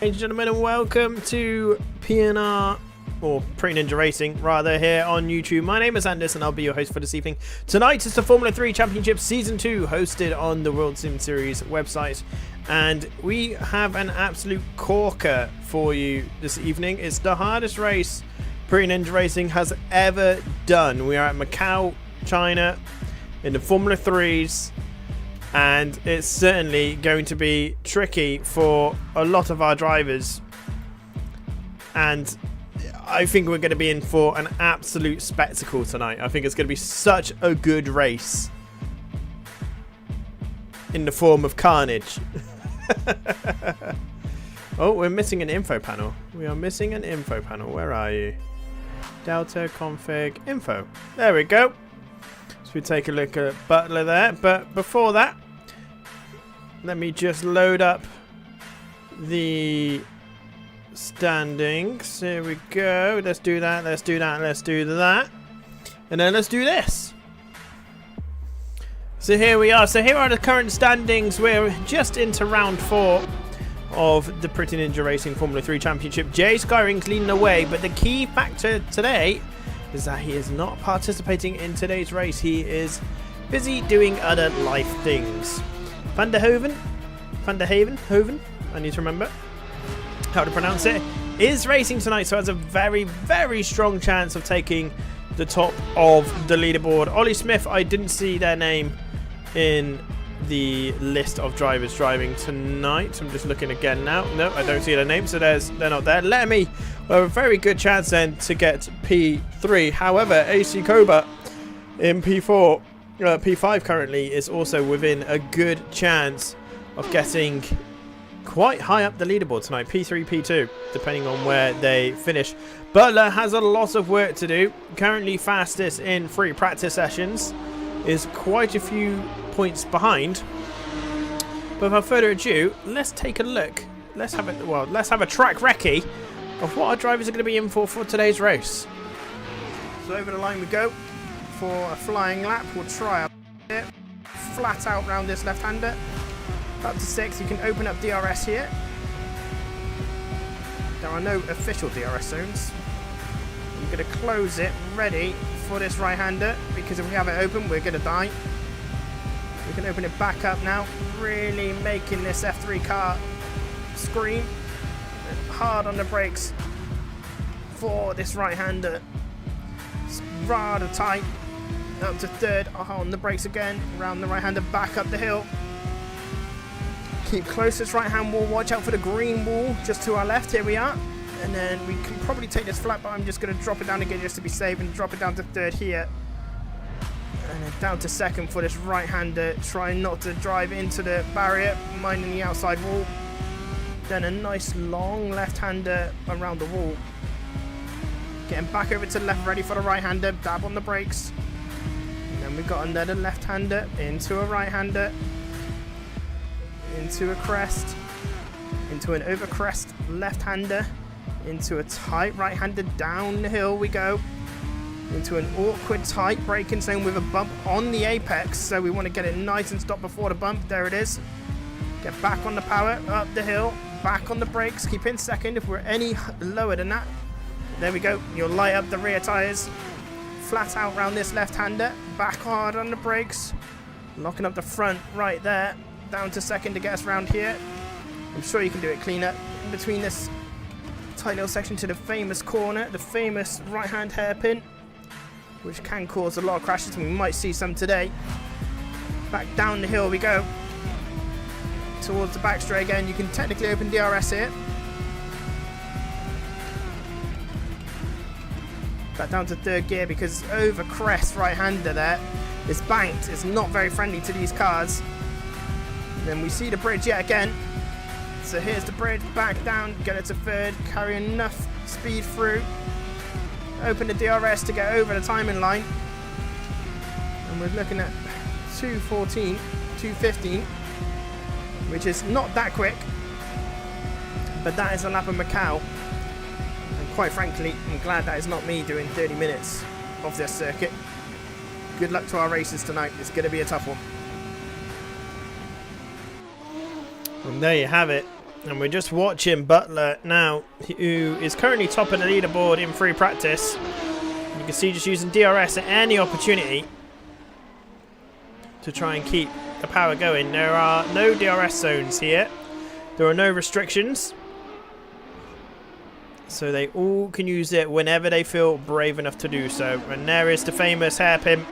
Ladies and gentlemen, and welcome to PNR, or Pretty Ninja Racing, rather, here on YouTube. My name is Anders, and I'll be your host for this evening. Tonight is the Formula 3 Championship Season 2, hosted on the World Sim Series website. And we have an absolute corker for you this evening. It's the hardest race Pretty Ninja Racing has ever done. We are at Macau, China, in the Formula 3s. And it's certainly going to be tricky for a lot of our drivers. And I think we're going to be in for an absolute spectacle tonight. I think it's going to be such a good race in the form of carnage. Oh, we're missing an info panel. We are missing an info panel. Where are you? Delta config info. There we go. So we take a look at Butler there. But before that, let me just load up the standings. Here we go. Let's do that. Let's do that. Let's do that. And then let's do this. So here we are. So here are the current standings. We're just into round 4 of the Pretty Ninja Racing Formula 3 Championship. Jay Skyring's leading the way, but the key factor today is that he is not participating in today's race. He is busy doing other life things. Van der Hoven, I need to remember how to pronounce it, is racing tonight, so has a very, very strong chance of taking the top of the leaderboard. Ollie Smith, I didn't see their name in the list of drivers driving tonight. I'm just looking again now. No, I don't see their name, so they're not there. Lemmy, well, a very good chance then to get P3. However, AC Koba in P4, P5 currently, is also within a good chance of getting quite high up the leaderboard tonight. P3, P2, depending on where they finish. Butler has a lot of work to do. Currently fastest in free practice sessions. Is quite a few points behind. But without further ado, let's take a look. Let's have a track recce of what our drivers are going to be in for today's race. So over the line we go for a flying lap. We'll try up here, flat out round this left-hander. Up to 6. You can open up DRS here. There are no official DRS zones. I'm going to close it, ready for this right-hander, because if we have it open, we're going to die. We can open it back up now, really making this F3 car scream. Hard on the brakes for this right-hander. It's rather tight. Up to 3rd, on the brakes again, around the right-hander, back up the hill. Keep close to this right-hand wall, watch out for the green wall just to our left. Here we are. And then we can probably take this flat, but I'm just going to drop it down again just to be safe and drop it down to 3rd here. And then down to 2nd for this right-hander, trying not to drive into the barrier, minding the outside wall. Then a nice long left-hander around the wall. Getting back over to the left, ready for the right-hander, dab on the brakes. And then we've got another left-hander into a right-hander, into a crest, into an over crest left-hander, into a tight right-hander, down the hill we go, into an awkward tight braking zone with a bump on the apex, so we want to get it nice and stop before the bump. There it is. Get back on the power, up the hill, back on the brakes, keep in 2nd. If we're any lower than that, there we go, you'll light up the rear tyres. Flat out round this left-hander, back hard on the brakes, locking up the front right there, down to 2nd to get us round here. I'm sure you can do it cleaner. In between this tight little section to the famous corner, the famous right-hand hairpin, which can cause a lot of crashes, and we might see some today. Back down the hill we go, towards the back straight again. You can technically open DRS here. Back down to 3rd gear, because over crest right-hander there is banked. It's not very friendly to these cars. Then we see the bridge yet again. So here's the bridge, back down, get it to 3rd, carry enough speed through. Open the DRS to get over the timing line. And we're looking at 2:14, 2:15, which is not that quick. But that is a lap of Macau. And quite frankly, I'm glad that is not me doing 30 minutes of this circuit. Good luck to our racers tonight. It's going to be a tough one. And there you have it. And we're just watching Butler now, who is currently top of the leaderboard in free practice. You can see just using DRS at any opportunity to try and keep the power going. There are no DRS zones here. There are no restrictions. So they all can use it whenever they feel brave enough to do so. And there is the famous hairpin.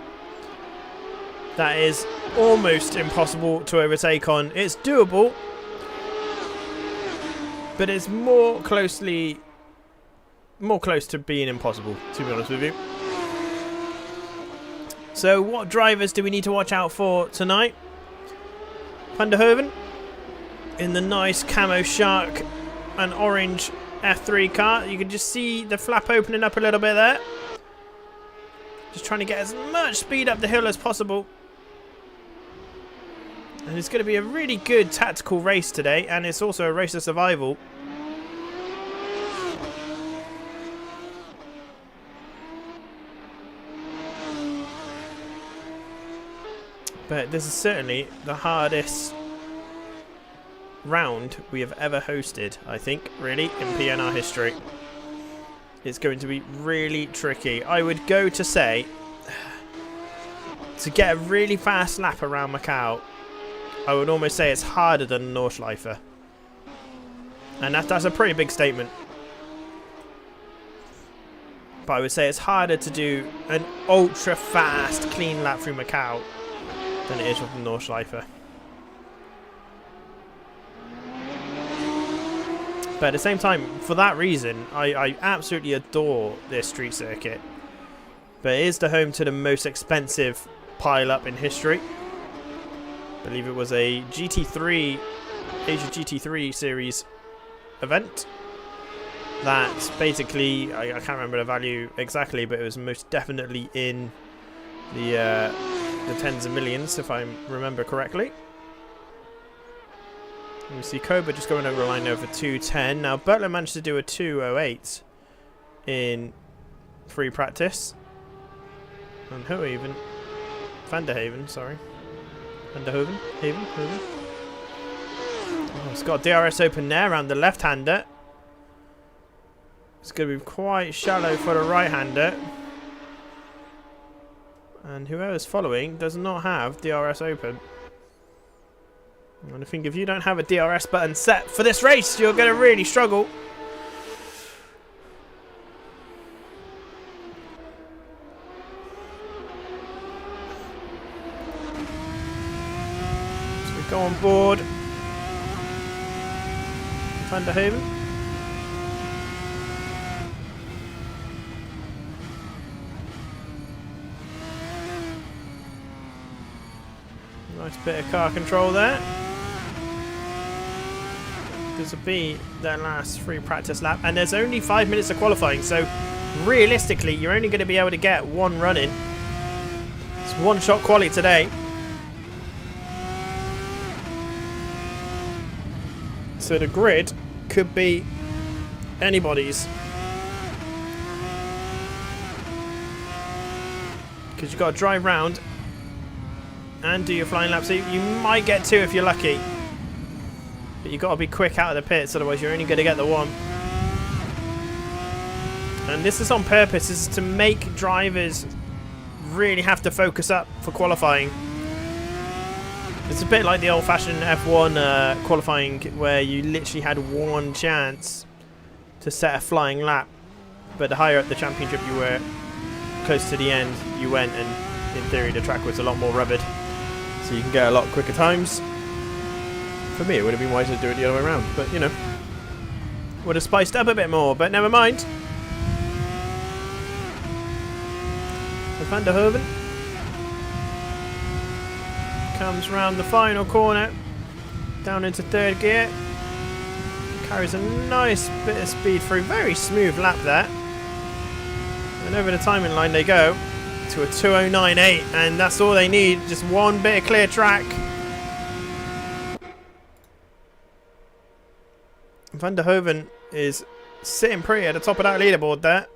That is almost impossible to overtake on. It's doable, but it's more close to being impossible, to be honest with you. So what drivers do we need to watch out for tonight? Van der Hoeven in the nice camo shark and orange F3 car. You can just see the flap opening up a little bit there. Just trying to get as much speed up the hill as possible. And it's going to be a really good tactical race today, and it's also a race of survival. But this is certainly the hardest round we have ever hosted, I think, really, in PNR history. It's going to be really tricky. I would go to say, to get a really fast lap around Macau, I would almost say it's harder than Nordschleife. And that's a pretty big statement. But I would say it's harder to do an ultra fast, clean lap through Macau than it is with the Nordschleife. But at the same time, for that reason, I absolutely adore this street circuit. But it is the home to the most expensive pile-up in history. I believe it was a GT3, Asia GT3 series event. That's basically, I can't remember the value exactly, but it was most definitely in the tens of millions, if I remember correctly. You see Cobra just going over a line over 2:10. Now Butler managed to do a 2:08 in free practice. And who even? Van der Haven, sorry. Van der Hoeven? Haven? Oh, it's got DRS open there around the left-hander. It's going to be quite shallow for the right-hander. And whoever's following does not have DRS open. And I think if you don't have a DRS button set for this race, you're going to really struggle. So we go on board. Van der Haven. Nice bit of car control there. This will be their last free practice lap, and there's only 5 minutes of qualifying, so realistically you're only going to be able to get one run in. It's one shot quali today, so the grid could be anybody's, because you've got to drive round and do your flying laps. So you might get two if you're lucky. But you've got to be quick out of the pits, otherwise you're only going to get the one. And this is on purpose. This is to make drivers really have to focus up for qualifying. It's a bit like the old-fashioned F1 qualifying, where you literally had one chance to set a flying lap. But the higher up the championship you were, close to the end you went, and in theory the track was a lot more rugged. So you can get a lot quicker times. For me, it would have been wiser to do it the other way around, but you know, would have spiced up a bit more, but never mind. Van der Hoeven comes round the final corner, down into third gear, carries a nice bit of speed through, very smooth lap there, and over the timing line they go to a 2:09.8, and that's all they need, just one bit of clear track. Van der Hoeven is sitting pretty at the top of that leaderboard there.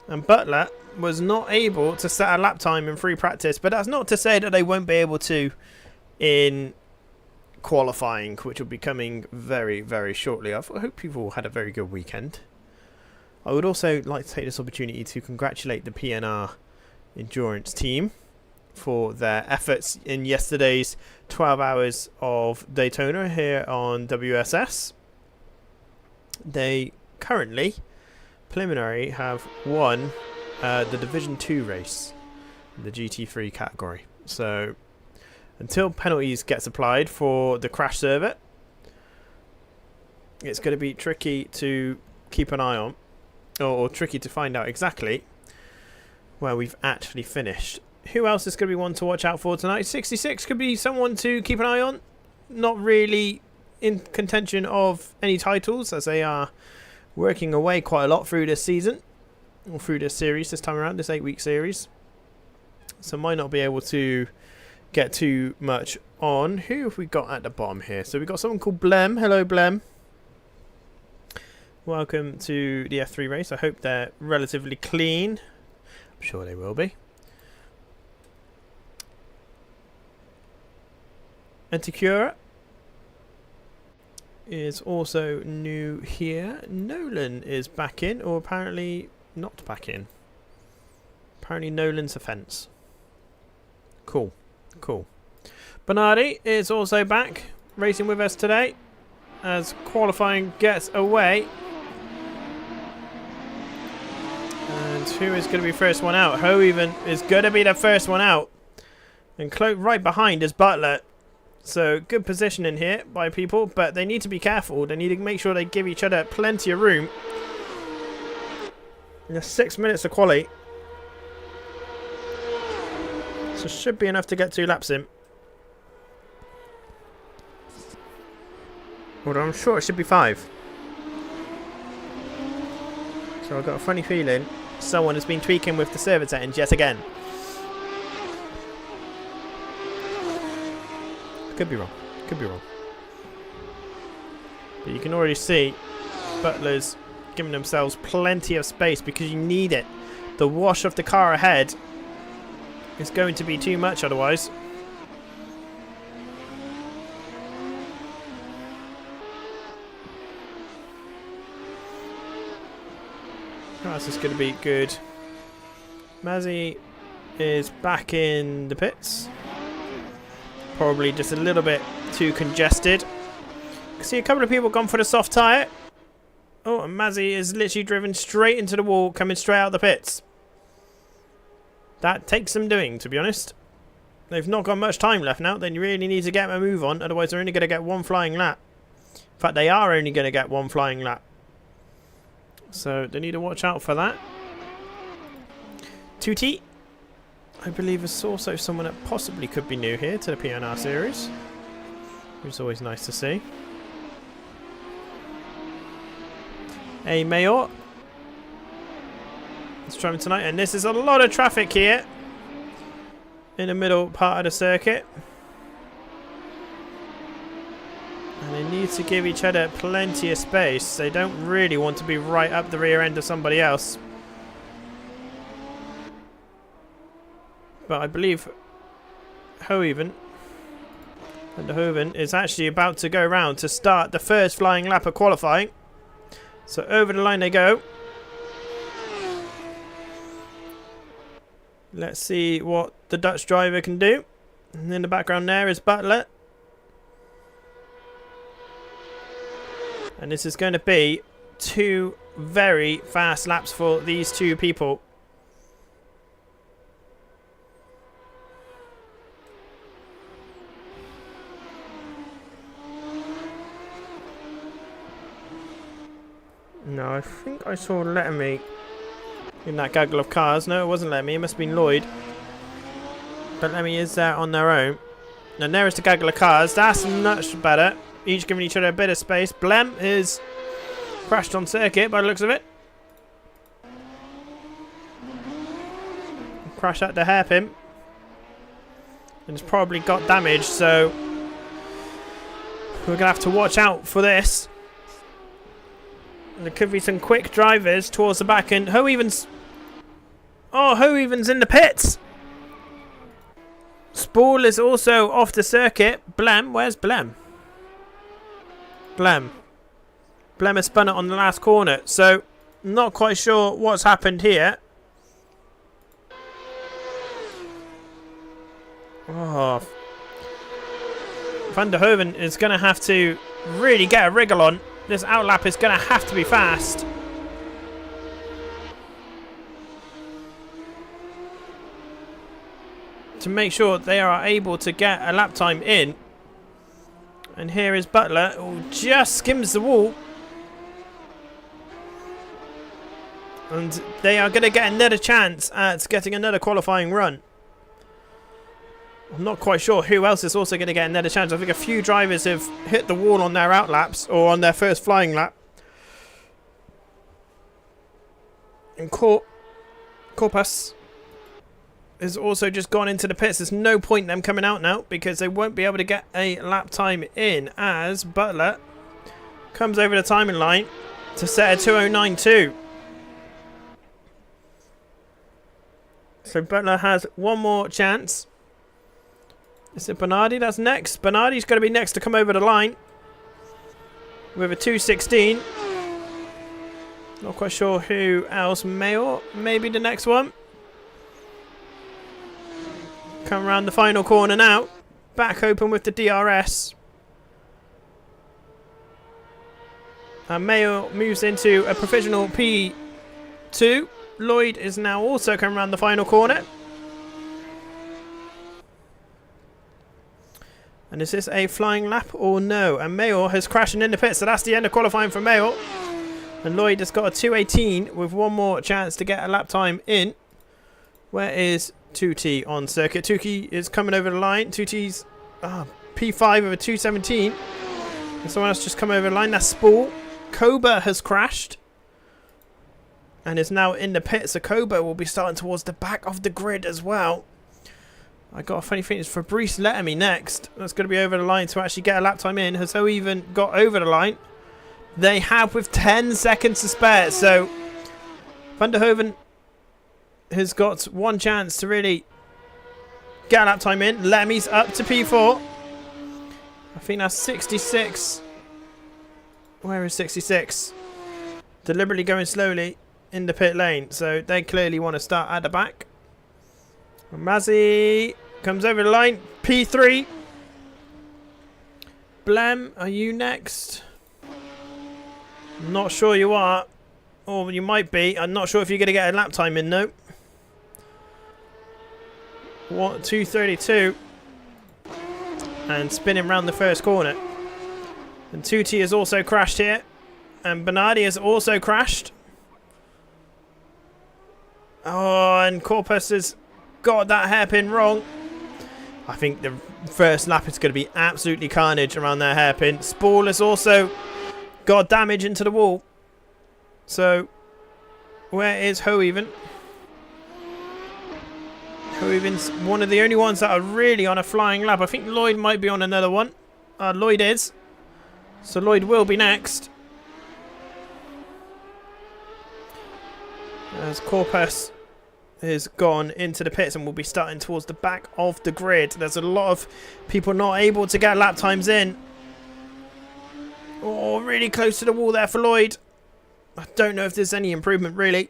And Butler was not able to set a lap time in free practice, but that's not to say that they won't be able to in qualifying, which will be coming very, very shortly. I hope you've all had a very good weekend. I would also like to take this opportunity to congratulate the PNR Endurance team for their efforts in yesterday's 12 hours of Daytona here on WSS. They currently, preliminary, have won the Division 2 race, the GT3 category. So until penalties gets applied for the crash server, it's going to be tricky to keep an eye on, or tricky to find out exactly where we've actually finished. Who else is going to be one to watch out for tonight? 66 could be someone to keep an eye on. Not really in contention of any titles, as they are working away quite a lot through this season, or through this series this time around, this 8-week series. So might not be able to get too much on. Who have we got at the bottom here? So we've got someone called Blem. Hello, Blem. Welcome to the F3 race. I hope they're relatively clean. I'm sure they will be. Anticura is also new here. Nolan is back in, or apparently not back in. Apparently Nolan's a fence. Cool. Cool. Bernardi is also back, racing with us today as qualifying gets away. And who is going to be first one out? Ho even is going to be the first one out. And right behind is Butler. So good positioning here by people, but they need to be careful. They need to make sure they give each other plenty of room. There's 6 minutes of quali. So should be enough to get 2 laps in. Although I'm sure it should be 5. So I've got a funny feeling someone has been tweaking with the server settings yet again. Could be wrong. Could be wrong. But you can already see Butler's giving themselves plenty of space because you need it. The wash of the car ahead is going to be too much otherwise. This is going to be good. Mazzy is back in the pits. Probably just a little bit too congested. I see a couple of people gone for the soft tyre. Oh, and Mazzy is literally driven straight into the wall, coming straight out the pits. That takes some doing, to be honest. They've not got much time left now. They really need to get a move on, otherwise they're only going to get 1 flying lap. In fact, they are only going to get 1 flying lap. So they need to watch out for that. Tutti, I believe, is also someone that possibly could be new here to the PNR series, which is always nice to see. A Mayor is driving tonight, and this is a lot of traffic here in the middle part of the circuit. And they need to give each other plenty of space. They don't really want to be right up the rear end of somebody else. But I believe Hoeven is actually about to go round to start the first flying lap of qualifying. So over the line they go. Let's see what the Dutch driver can do. And in the background there is Butler. And this is going to be 2 very fast laps for these 2 people. No, I think I saw Letterme in that gaggle of cars. No, it wasn't Letterme. It must have been Lloyd. But Letterme is there on their own. And there is the gaggle of cars. That's much better. Each giving each other a bit of space. Blem is crashed on circuit by the looks of it. Crash at the hairpin. And it's probably got damage, so we're going to have to watch out for this. There could be some quick drivers towards the back, and Hoeven's... Oh, Hoeven's in the pits! Spool is also off the circuit. Blem, where's Blem? Blem. Blem has spun it on the last corner. So, not quite sure what's happened here. Oh. Van der Hoeven is going to have to really get a wriggle on. This outlap is going to have to be fast. To make sure they are able to get a lap time in. And here is Butler, who just skims the wall. And they are going to get another chance at getting another qualifying run. I'm not quite sure who else is also going to get another chance. I think a few drivers have hit the wall on their outlaps or on their first flying lap. And Corpus has also just gone into the pits. There's no point them coming out now because they won't be able to get a lap time in as Butler comes over the timing line to set a 2:09.2. So Butler has one more chance. Is it Bernardi that's next? Bernardi's going to be next to come over the line with a 2:16. Not quite sure who else. Mayor, maybe the next one. Come around the final corner now. Back open with the DRS. And Mayo moves into a provisional P2. Lloyd is now also coming around the final corner. And is this a flying lap or no? And Mayo has crashed in the pit, so that's the end of qualifying for Mayo. And Lloyd has got a 2:18 with one more chance to get a lap time in. Where is Tutti on circuit? Tutti is coming over the line. Tutti's P5 of a 2:17. And someone else just come over the line. That's Spool. Koba has crashed and is now in the pit. So Koba will be starting towards the back of the grid as well. I got a funny feeling it's Fabrice Lettermy next. That's going to be over the line to actually get a lap time in. Has so even got over the line? They have with 10 seconds to spare. So Van der Hoeven has got one chance to really get a lap time in. Lemmy's up to P4. I think that's 66. Where is 66? Deliberately going slowly in the pit lane. So they clearly want to start at the back. Mazzy comes over the line. P3. Blem, are you next? I'm not sure you are. Or you might be. I'm not sure if you're going to get a lap time in though. What, 2:32. And spinning round the first corner. And Tutti has also crashed here. And Bernardi has also crashed. Oh, and Corpus has got that hairpin wrong. I think the first lap is going to be absolutely carnage around their hairpin. Spool has also got damage into the wall. So, where is Hoeven? Hoeven's one of the only ones that are really on a flying lap. I think Lloyd might be on another one. Lloyd is. So Lloyd will be next. As Corpus has gone into the pits and will be starting towards the back of the grid. There's a lot of people not able to get lap times in. Oh, really close to the wall there for Lloyd. I don't know if there's any improvement really.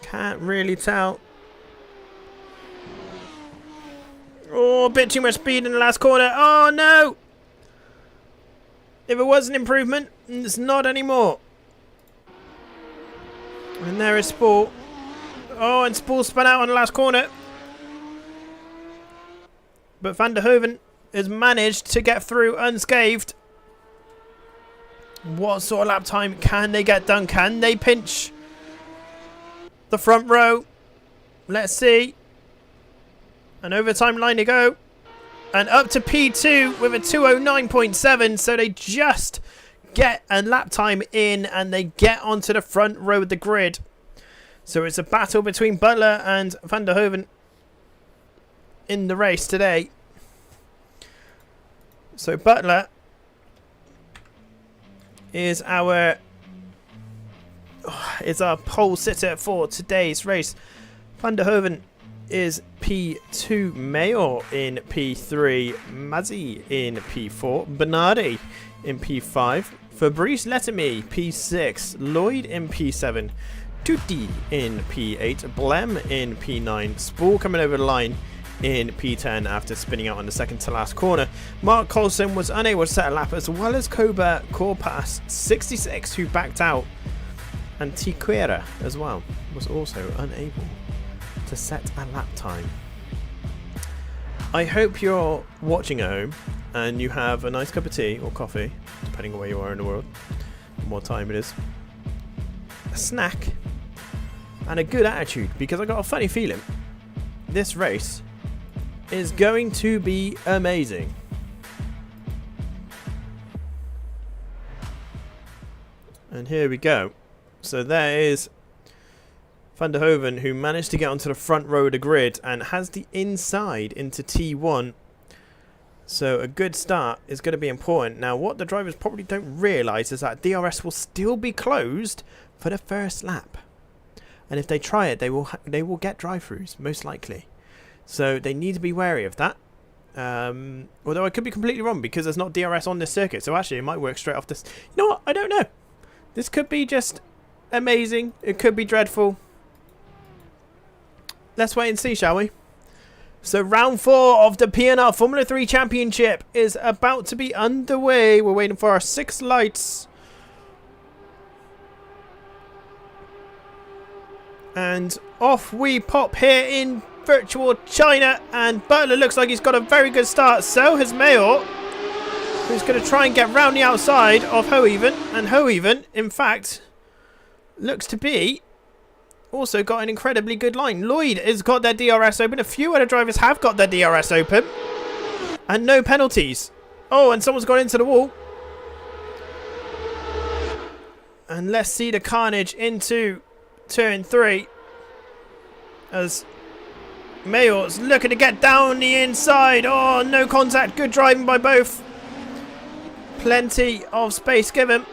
Can't really tell. Oh, a bit too much speed in the last corner. Oh no! If it was an improvement, it's not anymore. And there is Spool. Oh, and Spool spun out on the last corner. But Van der Hoeven has managed to get through unscathed. What sort of lap time can they get done? Can they pinch the front row? Let's see. An overtime line to go. And up to P2 with a 2:09.7. So they just get a lap time in and they get onto the front row of the grid. So it's a battle between Butler and Van der Hoeven in the race today. So Butler is our pole sitter for today's race. Van der Hoeven is P2, Mayor in P3, Mazzi in P4, Bernardi in P5, Fabrice Lettermy P6, Lloyd in P7, Tutti in P8, Blem in P9, Spool coming over the line in P10 after spinning out on the second to last corner. Mark Coulson was unable to set a lap, as well as Koba Corpas 66, who backed out, and Tiquera as well was also unable to set a lap time. I hope you're watching at home and you have a nice cup of tea or coffee, depending on where you are in the world and what time it is, a snack, and a good attitude, because I got a funny feeling this race is going to be amazing. And here we go. So there is Van der Hoeven, who managed to get onto the front row of the grid and has the inside into T1. So a good start is going to be important. Now, what the drivers probably don't realise is that DRS will still be closed for the first lap. And if they try it, they will get drive-throughs, most likely. So they need to be wary of that. Although I could be completely wrong, because there's not DRS on this circuit. So actually, it might work straight off this. You know what? I don't know. This could be just amazing. It could be dreadful. Let's wait and see, shall we? So round 4 of the P&R Formula 3 Championship is about to be underway. We're waiting for our 6 lights. And off we pop here in virtual China. And Butler looks like he's got a very good start. So has Mayor, who's going to try and get round the outside of Hoeven. And Hoeven, in fact, looks to be also got an incredibly good line. Lloyd has got their DRS open. A few other drivers have got their DRS open. And no penalties. Oh, and someone's gone into the wall. And let's see the carnage into turn 3. As Mayor's looking to get down the inside. Oh, no contact. Good driving by both. Plenty of space given.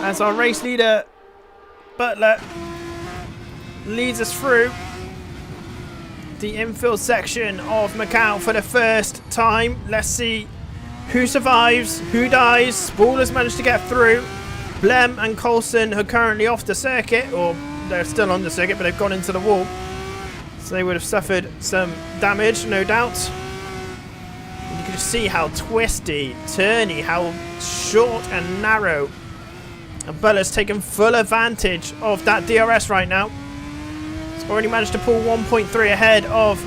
As our race leader, Butler, leads us through the infield section of Macau for the first time. Let's see who survives, who dies. Spool has managed to get through. Blem and Coulson are currently off the circuit, or they're still on the circuit, but they've gone into the wall. So they would have suffered some damage, no doubt. And you can just see how twisty, turny, how short and narrow. And Butler's taken full advantage of that DRS right now. He's already managed to pull 1.3 ahead of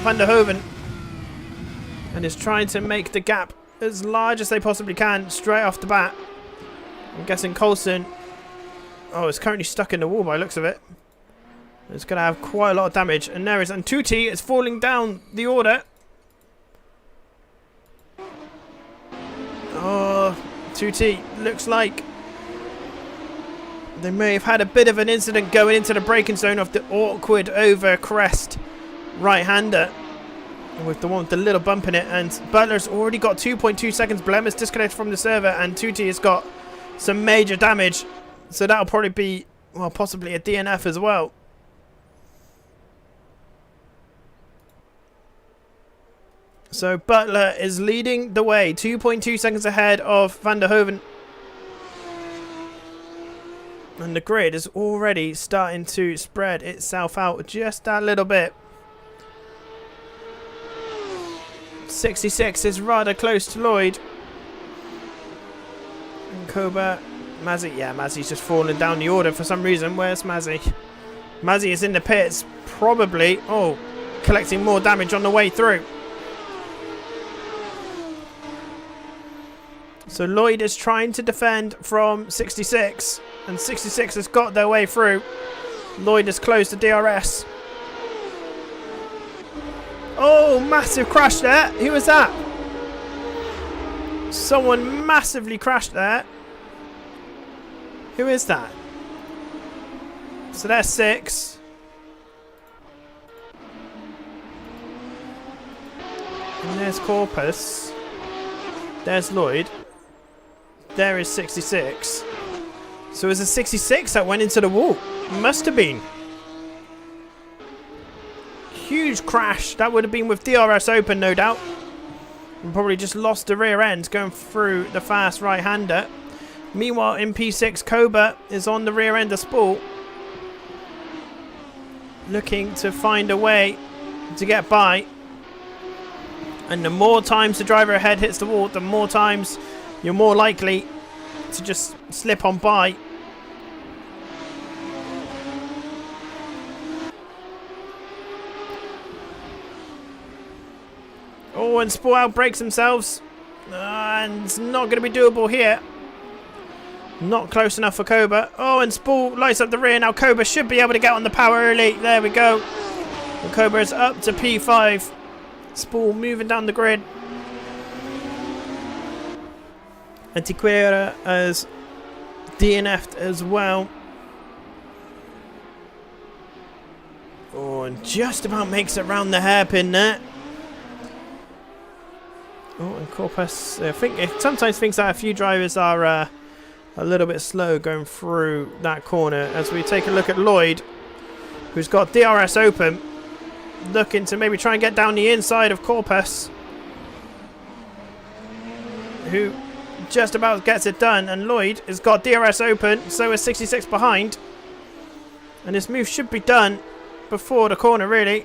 Van der Hoeven. And is trying to make the gap as large as they possibly can straight off the bat. I'm guessing Coulson, is currently stuck in the wall by the looks of it. It's going to have quite a lot of damage. And there is, and Tutti is falling down the order. Oh, Tutti looks like they may have had a bit of an incident going into the braking zone of the awkward over crest right-hander. With the one with the little bump in it. And Butler's already got 2.2 seconds. Blem is disconnected from the server. And Tutti has got some major damage. So that'll probably be, well, possibly a DNF as well. So Butler is leading the way. 2.2 seconds ahead of Van der Hoeven. And the grid is already starting to spread itself out just a little bit. 66 is rather close to Lloyd. And Koba, Mazzi. Yeah, Mazzi's just fallen down the order for some reason. Where's Mazzi? Mazzi is in the pits, probably. Oh, collecting more damage on the way through. So Lloyd is trying to defend from 66. And 66 has got their way through. Lloyd has closed the DRS. Oh, massive crash there. Who was that? Someone massively crashed there. Who is that? So there's 6. And there's Corpus. There's Lloyd. There is 66. So it was a 66 that went into the wall. Must have been. huge crash. That would have been with DRS open, no doubt. And probably just lost the rear end going through the fast right-hander. Meanwhile, in P6, Koba is on the rear end of Spool, looking to find a way to get by. And the more times the driver ahead hits the wall, the more times you're more likely to just slip on by. Oh, and Spool outbrakes themselves. And it's not going to be doable here. Not close enough for Koba. Oh, and Spool lights up the rear. Now Koba should be able to get on the power early. There we go. And Koba is up to P5. Spool moving down the grid. Antiquera as DNF'd as well. Oh, and just about makes it round the hairpin there. Oh, and Corpus, I think it sometimes thinks that a few drivers are a little bit slow going through that corner. As we take a look at Lloyd, who's got DRS open, looking to maybe try and get down the inside of Corpus, who just about gets it done. And Lloyd has got DRS open, so is 66 behind. And this move should be done before the corner, really.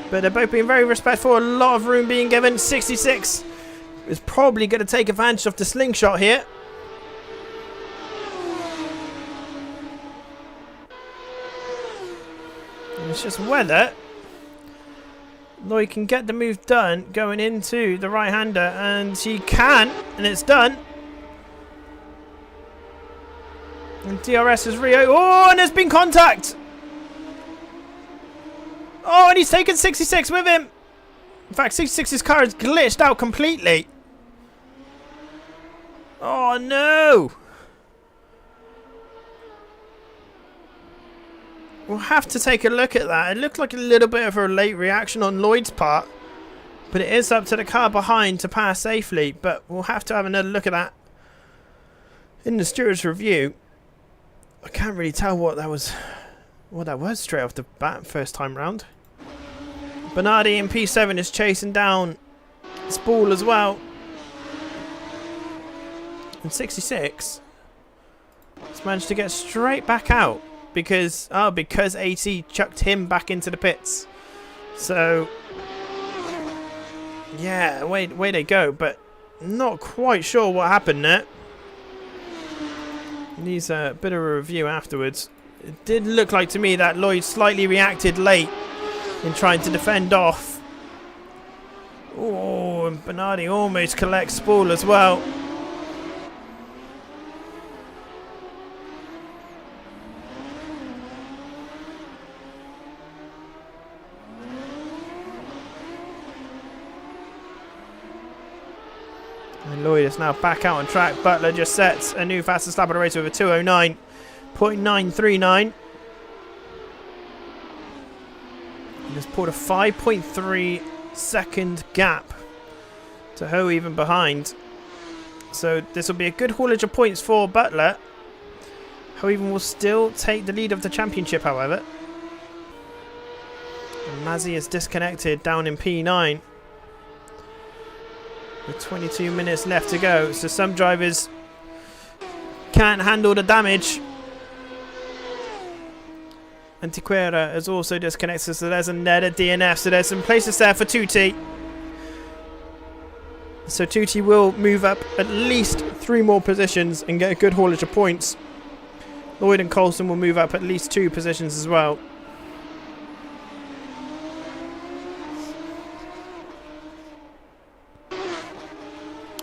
But they're both being very respectful. A lot of room being given. 66 is probably going to take advantage of the slingshot here. And it's just whether Lloyd can get the move done going into the right-hander. And he can. And it's done. And DRS is Rio. Oh, and there's been contact. Oh, and he's taken 66 with him. In fact, 66's car is glitched out completely. Oh, no. We'll have to take a look at that. It looked like a little bit of a late reaction on Lloyd's part. But it is up to the car behind to pass safely. But we'll have to have another look at that in the steward's review. I can't really tell what that was straight off the bat first time round. Bernardi in P7 is chasing down Spool as well. And 66 has managed to get straight back out because AT chucked him back into the pits. So yeah, way they go, but not quite sure what happened there. Needs a bit of a review afterwards. It did look like to me that Lloyd slightly reacted late in trying to defend off. Oh, and Bernardi almost collects Spool as well. And Lloyd is now back out on track. Butler just sets a new fastest lap of the race with a 209.939. Has pulled a 5.3 second gap to Ho even behind. So this will be a good haulage of points for Butler. Ho even will still take the lead of the championship, however. And Mazzy is disconnected down in P9. With 22 minutes left to go. So some drivers can't handle the damage. Antiquera is also disconnected, so there's another DNF. So there's some places there for Tutti. So Tutti will move up at least 3 more positions and get a good haulage of points. Lloyd and Coulson will move up at least 2 positions as well.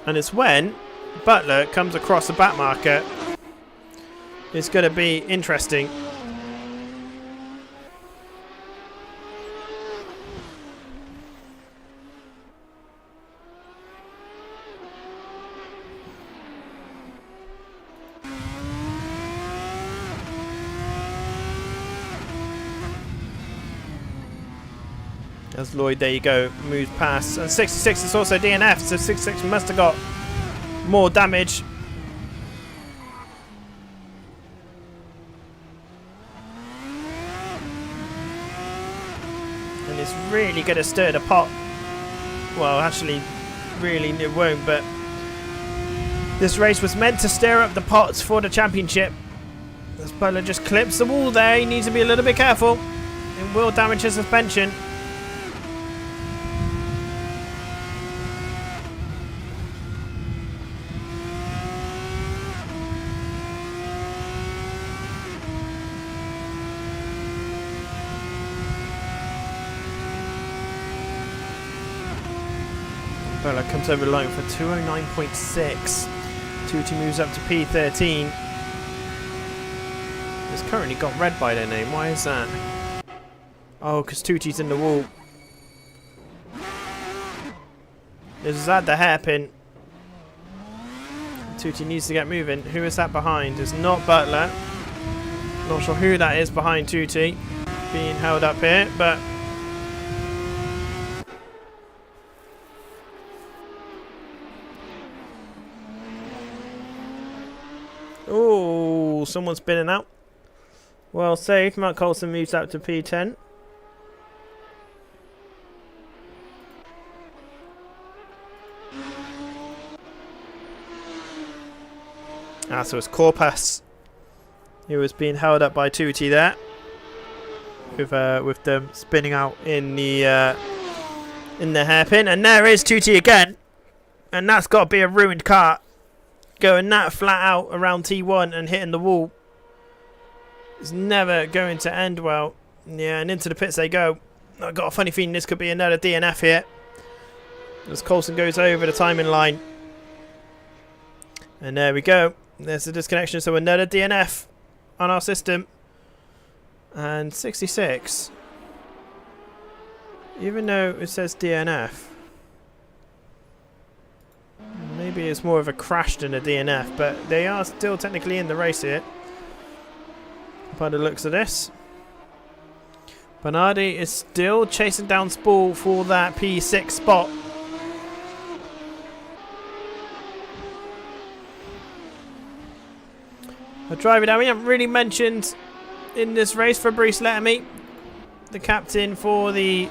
And it's when Butler comes across the back marker. It's going to be interesting. As Lloyd, there you go, moves past. And 66 is also DNF, so 66 must have got more damage. really going to stir the pot. Well, actually, really it won't, but this race was meant to stir up the pots for the championship. As Butler just clips the wall there, he needs to be a little bit careful. It will damage his suspension. Butler comes over the line for 209.6. Tutti moves up to P13. It's currently got red by their name. Why is that? Oh, because Tutti's in the wall. This is at the hairpin. Tutti needs to get moving. Who is that behind? It's not Butler. Not sure who that is behind Tutti. Being held up here, but... Oh, someone's spinning out. Well saved. Mark Coulson moves up to P10. So it's Corpus who was being held up by Tutti there, with them spinning out in the hairpin, and there is Tutti again, and that's got to be a ruined car. Going that flat out around T1 and hitting the wall is never going to end well. Yeah, and into the pits they go. I've got a funny feeling this could be another DNF here, as Coulson goes over the timing line. And there we go. There's a disconnection, so another DNF on our system. And 66. Even though it says DNF. Maybe it's more of a crash than a DNF, but they are still technically in the race here. By the looks of this. Bernardi is still chasing down Spall for that P6 spot. A driver that we haven't really mentioned in this race, Fabrice Lettermy, the captain for the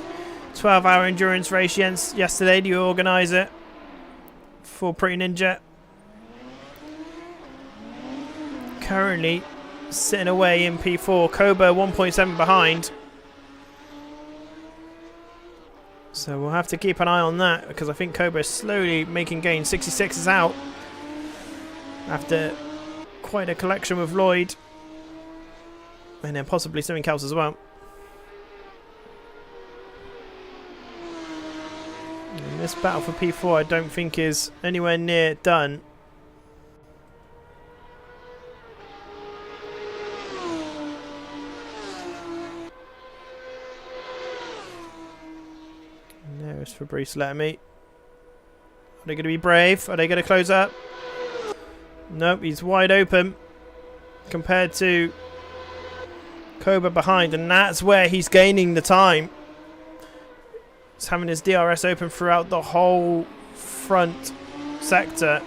12-hour endurance race yesterday, the organiser for Pretty Ninja. Currently sitting away in P4. Koba 1.7 behind. So we'll have to keep an eye on that, because I think Koba is slowly making gains. 66 is out after quite a collection with Lloyd, and then possibly something else as well. And this battle for P4 I don't think is anywhere near done. And there's Fabrice Lettermy. Are they going to be brave? Are they going to close up? Nope, he's wide open compared to Koba behind, and that's where he's gaining the time. He's having his DRS open throughout the whole front sector.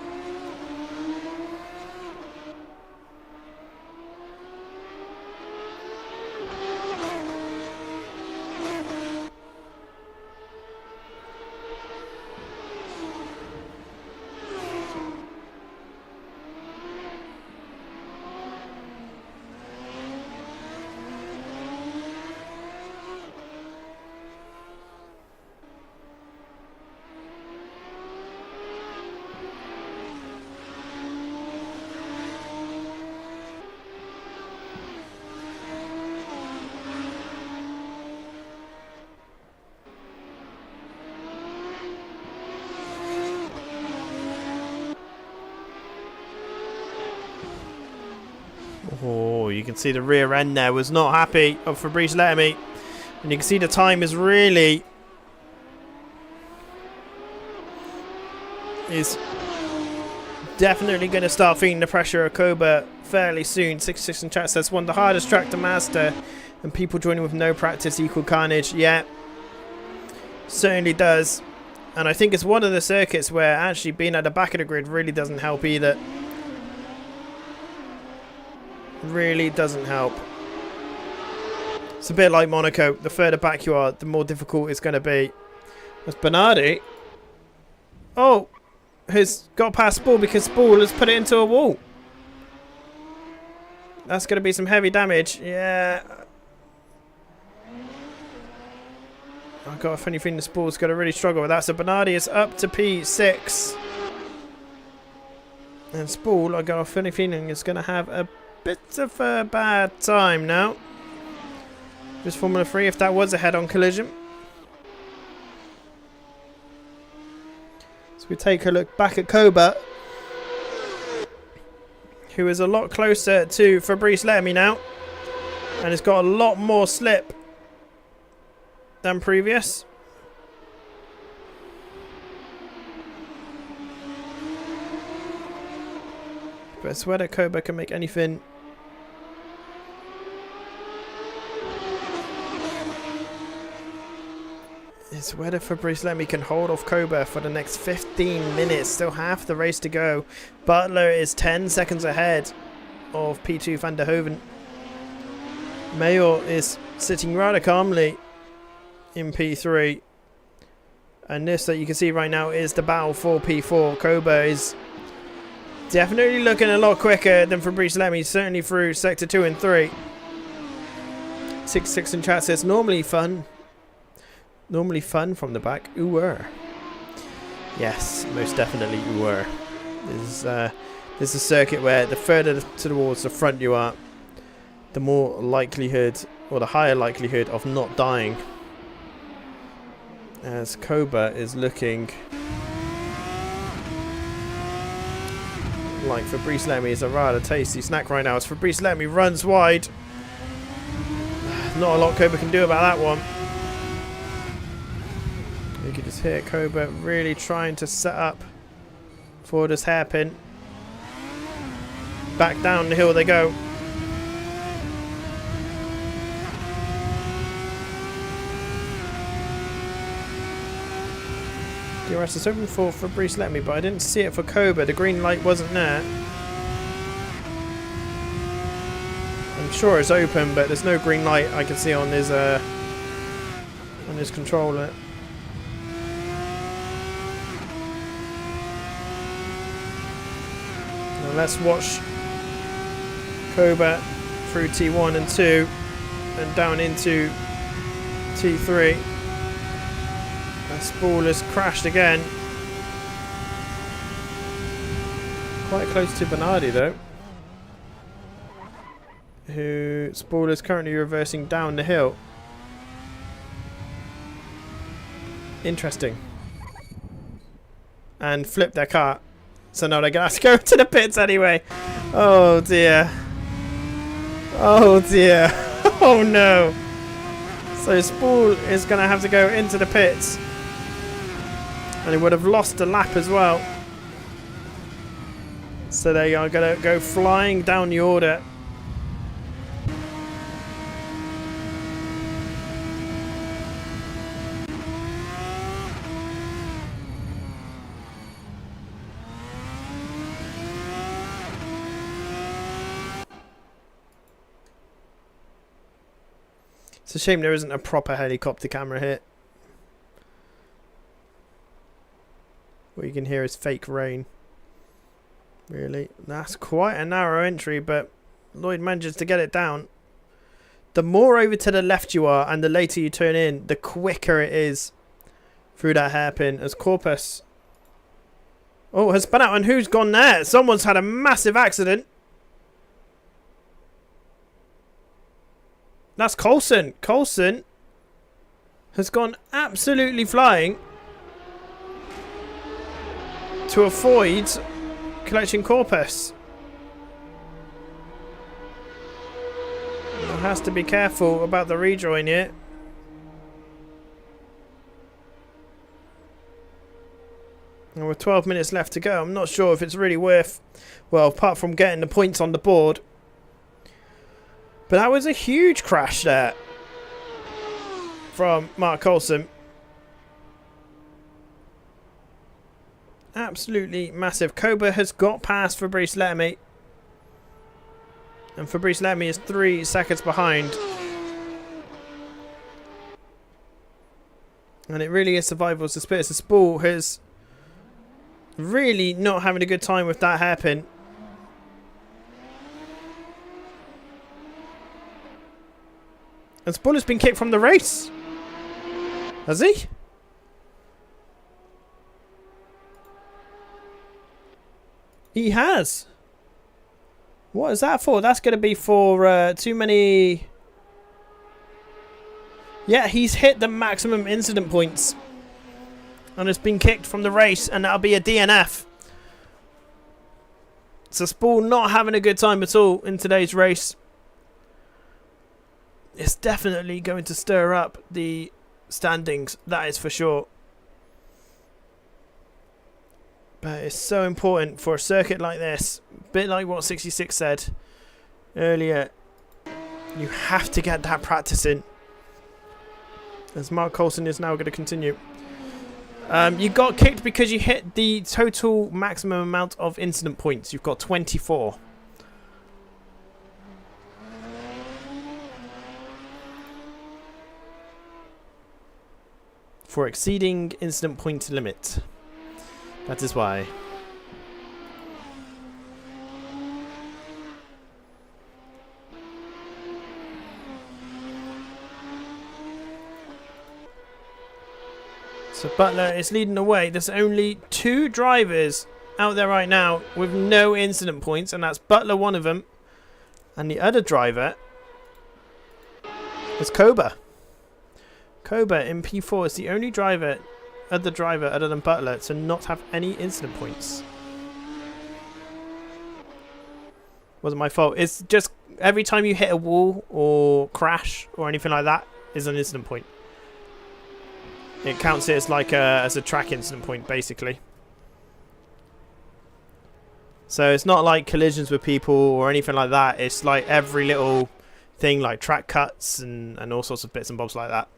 Oh, you can see the rear end there was not happy of Fabrice Lettermy. And you can see the time is really... is definitely going to start feeling the pressure of Koba fairly soon. 66 in chat says, one of the hardest track to master, and people joining with no practice equal carnage. Yeah, certainly does. And I think it's one of the circuits where actually being at the back of the grid really doesn't help either. Really doesn't help. It's a bit like Monaco. The further back you are, the more difficult it's going to be. That's Bernardi. Oh, has got past Spall because Spall has put it into a wall. That's going to be some heavy damage. Yeah. I've got a funny feeling the Spall's going to really struggle with that. So Bernardi is up to P6. And Spall, I got a funny feeling, is going to have a bit of a bad time now. Just Formula 3 if that was a head-on collision. So we take a look back at Koba, who is a lot closer to Fabrice Lamy now. And has got a lot more slip than previous. But I swear that Koba can make anything. It's whether Fabrice Lamy can hold off Koba for the next 15 minutes. Still half the race to go. Butler is 10 seconds ahead of P2 van der Hoeven. Mayor is sitting rather calmly in P3. And this that you can see right now is the battle for P4. Koba is definitely looking a lot quicker than Fabrice Lamy, certainly through sector 2 and 3. 6-6 in chat says normally fun. Normally fun from the back. Ooh-er. Yes, most definitely ooh-er. This is a circuit where the further towards the front you are, the more likelihood, or the higher likelihood of not dying. As Koba is looking like Fabrice Lamy is a rather tasty snack right now as Fabrice Lamy runs wide. Not a lot Koba can do about that one. You can just hear Koba really trying to set up for this hairpin. Back down the hill they go. DRS is open for Fabrice Lamy, but I didn't see it for Koba. The green light wasn't there. I'm sure it's open, but there's no green light I can see on his controller. Now let's watch Koba through T1 and 2 and down into T3. Spall has crashed again. Quite close to Bernardi though. Who Spall is currently reversing down the hill. Interesting. And flip their car. So now they're going to have to go to the pits anyway. Oh dear. Oh dear. Oh no. So Spall is going to have to go into the pits. And he would have lost a lap as well. So they are going to go flying down the order. It's a shame there isn't a proper helicopter camera here. What you can hear is fake rain. Really? That's quite a narrow entry, but Lloyd manages to get it down. The more over to the left you are and the later you turn in, the quicker it is through that hairpin as Corpus. Oh, has spun out, and who's gone there? Someone's had a massive accident. That's Coulson. Coulson has gone absolutely flying to avoid collecting Corpus. One has to be careful about the rejoin here. And with 12 minutes left to go, I'm not sure if it's really worth, well, apart from getting the points on the board. But that was a huge crash there from Mark Coulson. Absolutely massive. Koba has got past Fabrice Lamy. And Fabrice Lamy is 3 seconds behind. And it really is survival of the spirit. The Spool has really not having a good time with that hairpin. And Spool has been kicked from the race. Has he? He has. What is that for? That's going to be for too many... Yeah, he's hit the maximum incident points. And has been kicked from the race. And that'll be a DNF. So Spool not having a good time at all in today's race. It's definitely going to stir up the standings. That is for sure. But it's so important for a circuit like this. A bit like what 66 said earlier. You have to get that practice in. As Mark Coulson is now going to continue. You got kicked because you hit the total maximum amount of incident points. You've got 24. For exceeding incident point limit. That is why. So Butler is leading the way. There's only 2 drivers out there right now with no incident points, and that's Butler, one of them, and the other driver is Koba. Koba in P4 is the only other driver other than Butler to not have any incident points. Wasn't my fault. It's just every time you hit a wall or crash or anything like that is an incident point. It counts it as like as a track incident point, basically. So it's not like collisions with people or anything like that. It's like every little thing, like track cuts and all sorts of bits and bobs like that.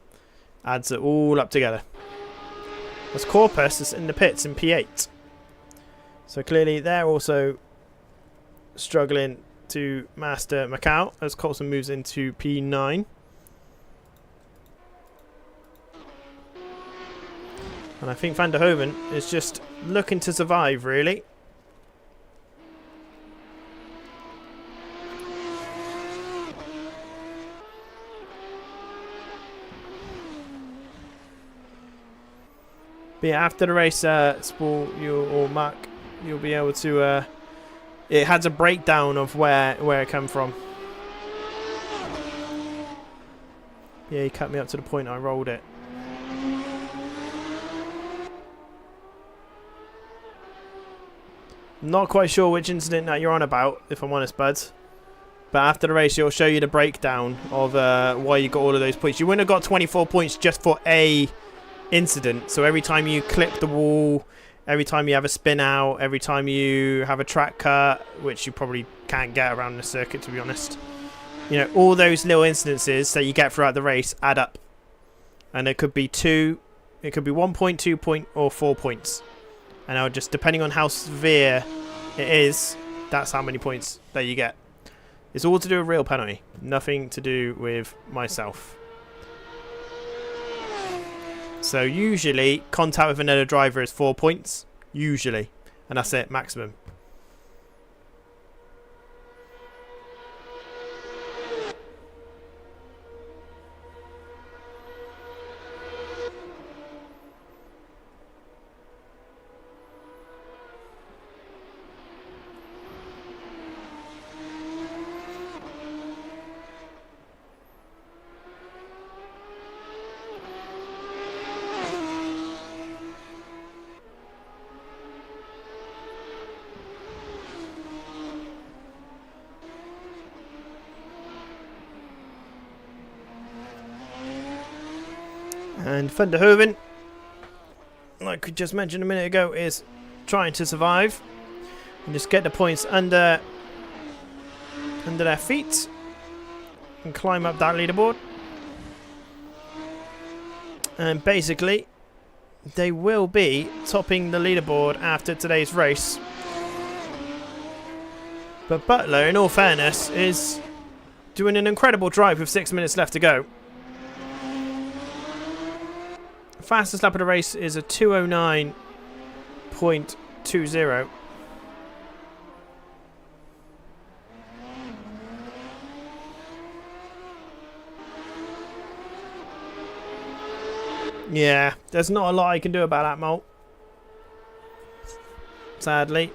Adds it all up together. As Corpus is in the pits in P8. So clearly they're also struggling to master Macau as Coulson moves into P9. And I think Van der Hoeven is just looking to survive, really. But yeah, after the race, Spool, or Mark, you'll be able to... it has a breakdown of where it came from. Yeah, he cut me up to the point I rolled it. Not quite sure which incident that you're on about, if I'm honest, buds. But after the race, it'll show you the breakdown of why you got all of those points. You wouldn't have got 24 points just for a incident. So every time you clip the wall, every time you have a spin out, every time you have a track cut, which you probably can't get around the circuit, to be honest. You know, all those little incidences that you get throughout the race add up. And it could be 2, it could be 1 point, 2 point, or 4 points. And I'll just, depending on how severe it is, that's how many points that you get. It's all to do with real penalty. Nothing to do with myself. So usually, contact with another driver is 4 points. Usually. And that's it, maximum. And Van der Hoeven, like we just mentioned a minute ago, is trying to survive and just get the points under their feet and climb up that leaderboard. And basically, they will be topping the leaderboard after today's race. But Butler, in all fairness, is doing an incredible drive with 6 minutes left to go. Fastest lap of the race is a 2:09.20. Yeah, there's not a lot I can do about that, Molt. Sadly.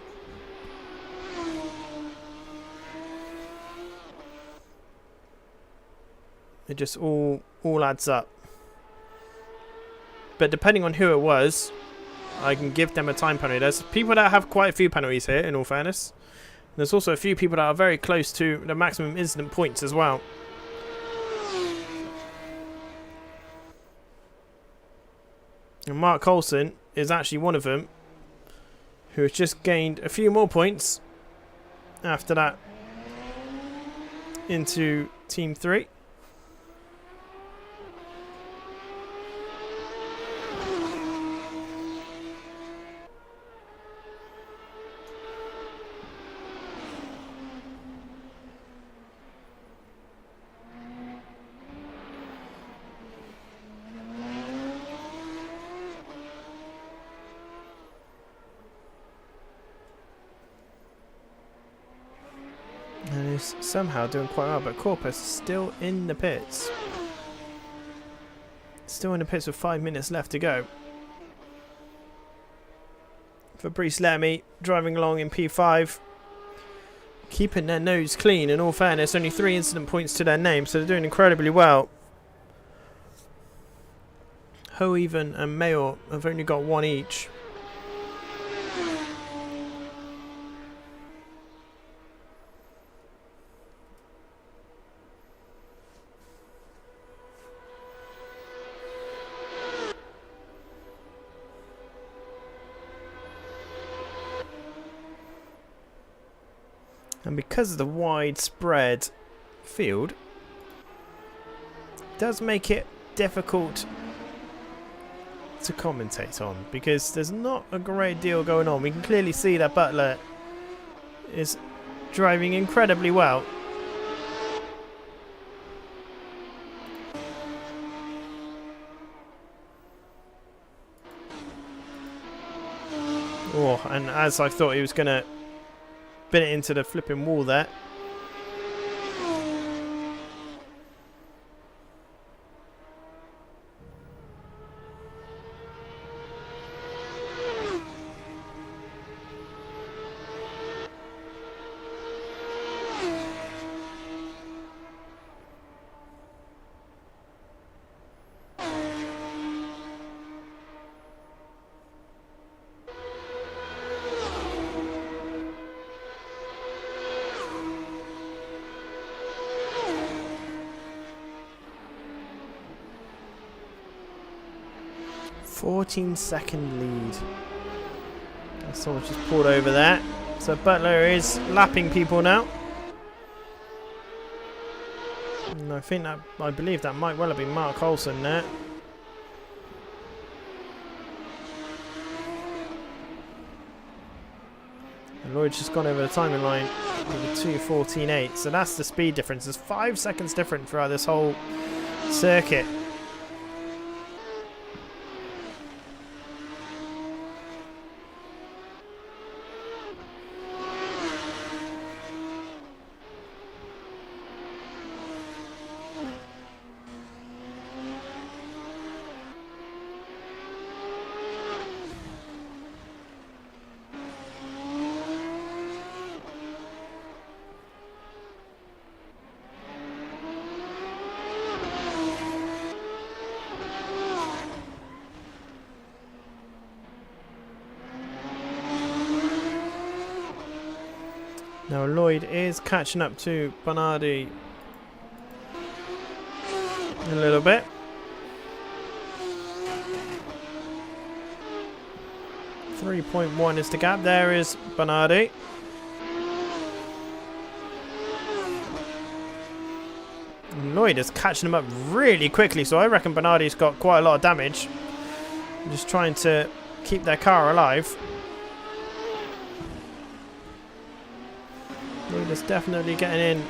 It just all adds up. But depending on who it was, I can give them a time penalty. There's people that have quite a few penalties here, in all fairness. There's also a few people that are very close to the maximum incident points as well. And Mark Coulson is actually one of them, who has just gained a few more points after that into Team 3. And is somehow doing quite well, but Corpus is still in the pits. Still in the pits with 5 minutes left to go. Fabrice Lermy driving along in P5. Keeping their nose clean, in all fairness. Only 3 incident points to their name, so they're doing incredibly well. Hoeven and Mayor have only got 1 each. And because of the widespread field, it does make it difficult to commentate on, because there's not a great deal going on. We can clearly see that Butler is driving incredibly well. Oh, and as I thought he was going to bin it into the flipping wall there. Second lead. Someone just pulled over there. So Butler is lapping people now. And I believe that might well have been Mark Coulson there. And Lloyd's just gone over the timing line with a 2:14.8. So that's the speed difference. There's 5 seconds different throughout this whole circuit. Now Lloyd is catching up to Bernardi a little bit. .3 is the gap. There is Bernardi. And Lloyd is catching him up really quickly, so I reckon Bernardi's got quite a lot of damage. Just trying to keep their car alive. Lloyd is definitely getting in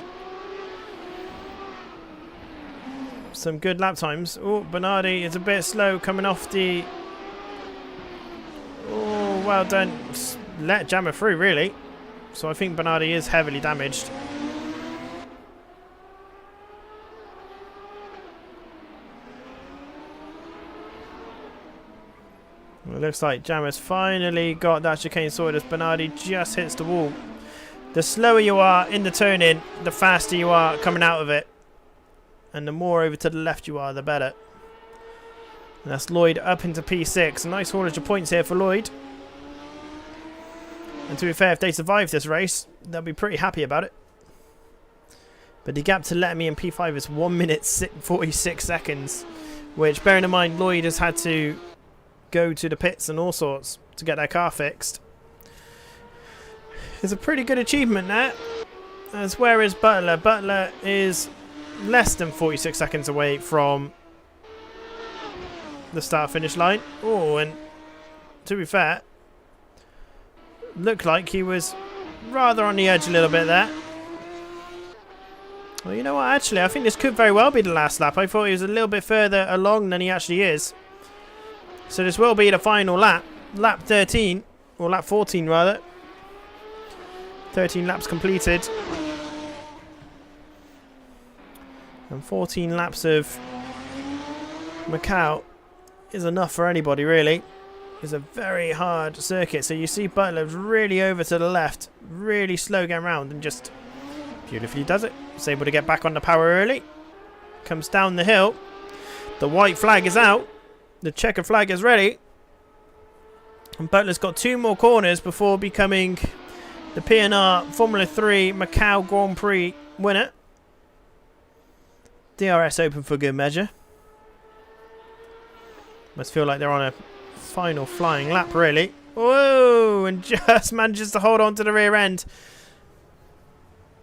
some good lap times. Oh, Bernardi is a bit slow coming off the... Oh, well done. Let Jammer through, really. So I think Bernardi is heavily damaged. It looks like Jammer's finally got that chicane sorted as Bernardi just hits the wall. The slower you are in the turn-in, the faster you are coming out of it. And the more over to the left you are, the better. And that's Lloyd up into P6. A nice haulage of points here for Lloyd. And to be fair, if they survive this race, they'll be pretty happy about it. But the gap to Letterman in P5 is 1 minute 46 seconds. Which, bearing in mind, Lloyd has had to go to the pits and all sorts to get their car fixed. It's a pretty good achievement there. As where is Butler? Butler is less than 46 seconds away from the start-finish line. Oh, and to be fair, looked like he was rather on the edge a little bit there. Well, you know what? Actually, I think this could very well be the last lap. I thought he was a little bit further along than he actually is. So this will be the final lap. Lap 13, or lap 14 rather. 13 laps completed. And 14 laps of Macau is enough for anybody, really. It's a very hard circuit. So you see Butler's really over to the left. Really slow getting around and just beautifully does it. He's able to get back on the power early. Comes down the hill. The white flag is out. The checker flag is ready. And Butler's got 2 more corners before becoming the P&R Formula 3 Macau Grand Prix winner. DRS open for good measure. Must feel like they're on a final flying lap, really. Whoa! And just manages to hold on to the rear end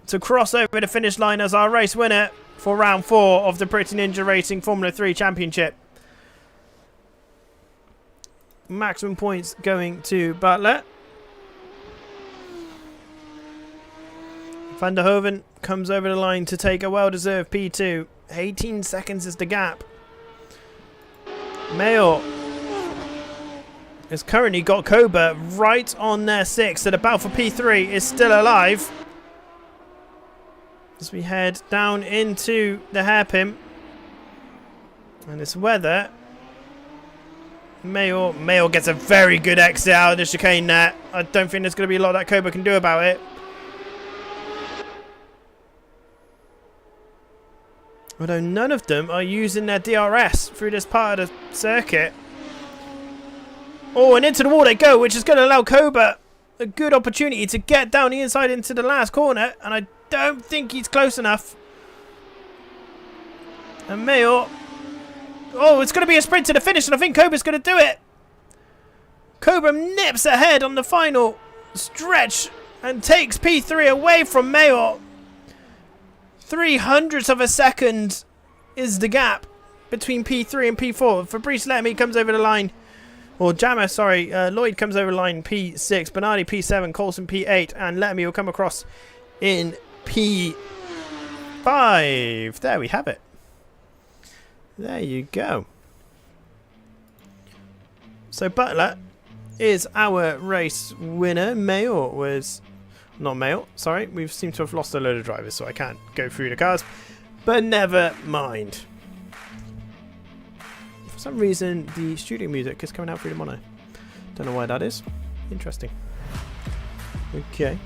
to cross over the finish line as our race winner for round 4 of the Pretty Ninja Racing Formula 3 Championship. Maximum points going to Butler. Van der Hoeven comes over the line to take a well-deserved P2. 18 seconds is the gap. Mayor has currently got Koba right on their 6, so the battle for P3 is still alive. As we head down into the hairpin. And this weather. Mayo gets a very good exit out of the chicane there. I don't think there's going to be a lot that Koba can do about it. Although none of them are using their DRS through this part of the circuit. Oh, and into the wall they go, which is going to allow Koba a good opportunity to get down the inside into the last corner. And I don't think he's close enough. And Mayo... Oh, it's going to be a sprint to the finish, and I think Koba's going to do it. Koba nips ahead on the final stretch and takes P3 away from Mayo. 0.03 of a second is the gap between P3 and P4. Fabrice Letterman comes over the line. Or Jammer, sorry. Lloyd comes over the line P6. Bernardi P7. Coulson P8. And Letterman will come across in P5. There we have it. There you go. So Butler is our race winner. Mayo was... Not Mayo, sorry. We seem to have lost a load of drivers, so I can't go through the cars. But never mind. For some reason, the studio music is coming out through the mono. Don't know why that is. Interesting. Okay.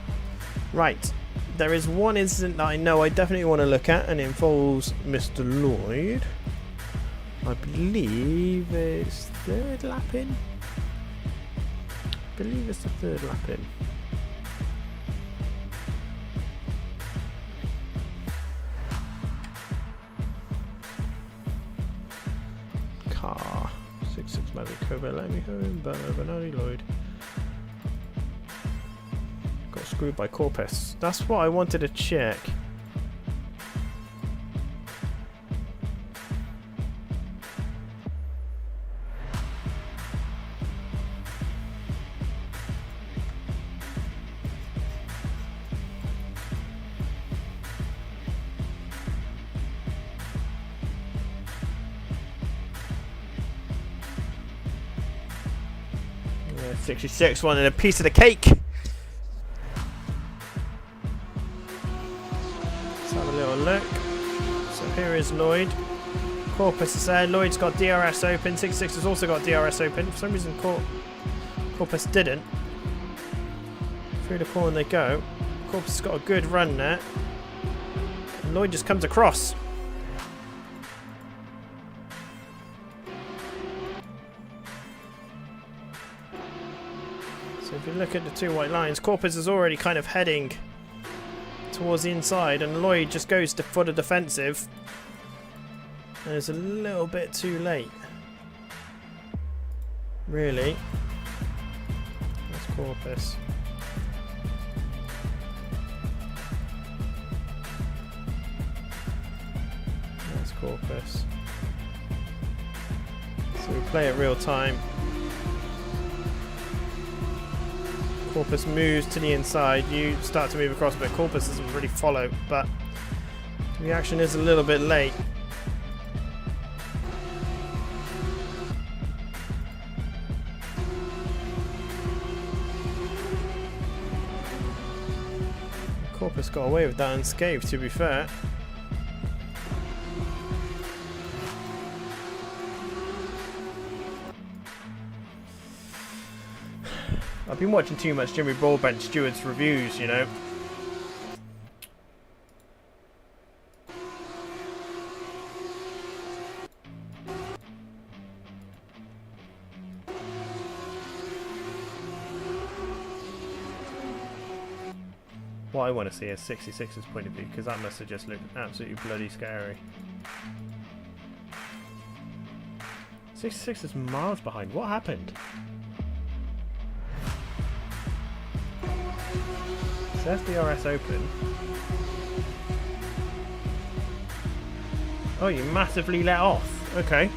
Right. There is one incident that I know I definitely want to look at, and it involves Mr. Lloyd. I believe it's third lap in. I believe it's the third lap in. Car 66 Magic Koba, let me home. Bernardi Lloyd got screwed by Corpus. That's what I wanted to check. 66 wanted a piece of the cake. Let's have a little look. So here is Lloyd. Corpus is there. Lloyd's got DRS open. 66 has also got DRS open. For some reason, Corpus didn't. Through the corner they go. Corpus has got a good run there. And Lloyd just comes across. So if you look at the two white lines, Corpus is already kind of heading towards the inside, and Lloyd just goes for the defensive. And it's a little bit too late. Really. That's Corpus. That's Corpus. So we play it real time. Corpus moves to the inside, you start to move across, but Corpus doesn't really follow, but the reaction is a little bit late. Corpus got away with that unscathed, to be fair. I've been watching too much Jimmy Broadbent Stewart's reviews, you know. What I want to see is 66's point of view, because that must have just looked absolutely bloody scary. 66 is miles behind. What happened? So FDRS open. Oh, you massively let off. Okay.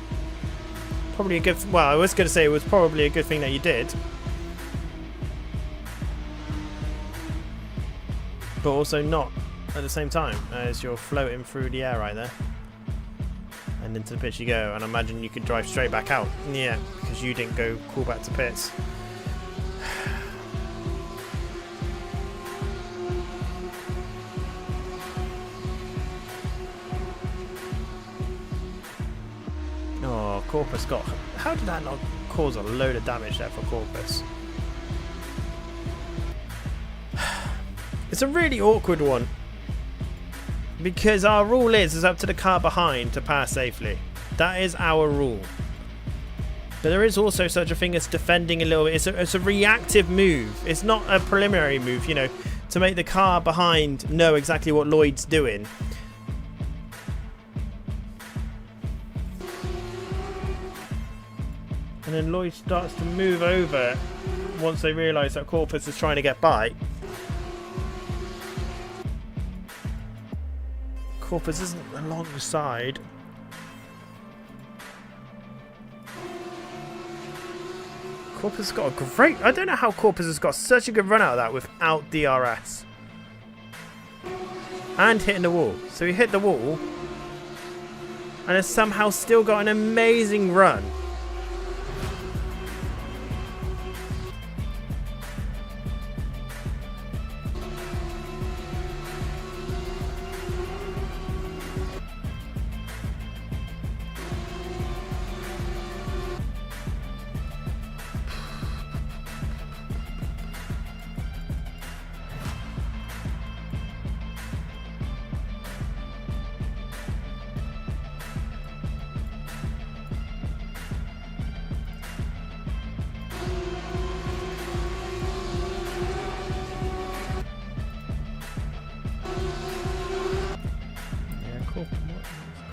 Probably a good... Well, I was going to say it was probably a good thing that you did. But also not at the same time, as you're floating through the air right there. And into the pits you go, and I imagine you could drive straight back out. Yeah, because you didn't go cool back to pits. Oh, Corpus got... How did that not cause a load of damage there for Corpus? It's a really awkward one. Because our rule is it's up to the car behind to pass safely. That is our rule. But there is also such a thing as defending a little bit. It's a reactive move. It's not a preliminary move, you know, to make the car behind know exactly what Lloyd's doing. And then Lloyd starts to move over once they realise that Corpus is trying to get by. Corpus isn't alongside. Corpus has got a great... I don't know how Corpus has got such a good run out of that without DRS. And hitting the wall. So he hit the wall and has somehow still got an amazing run.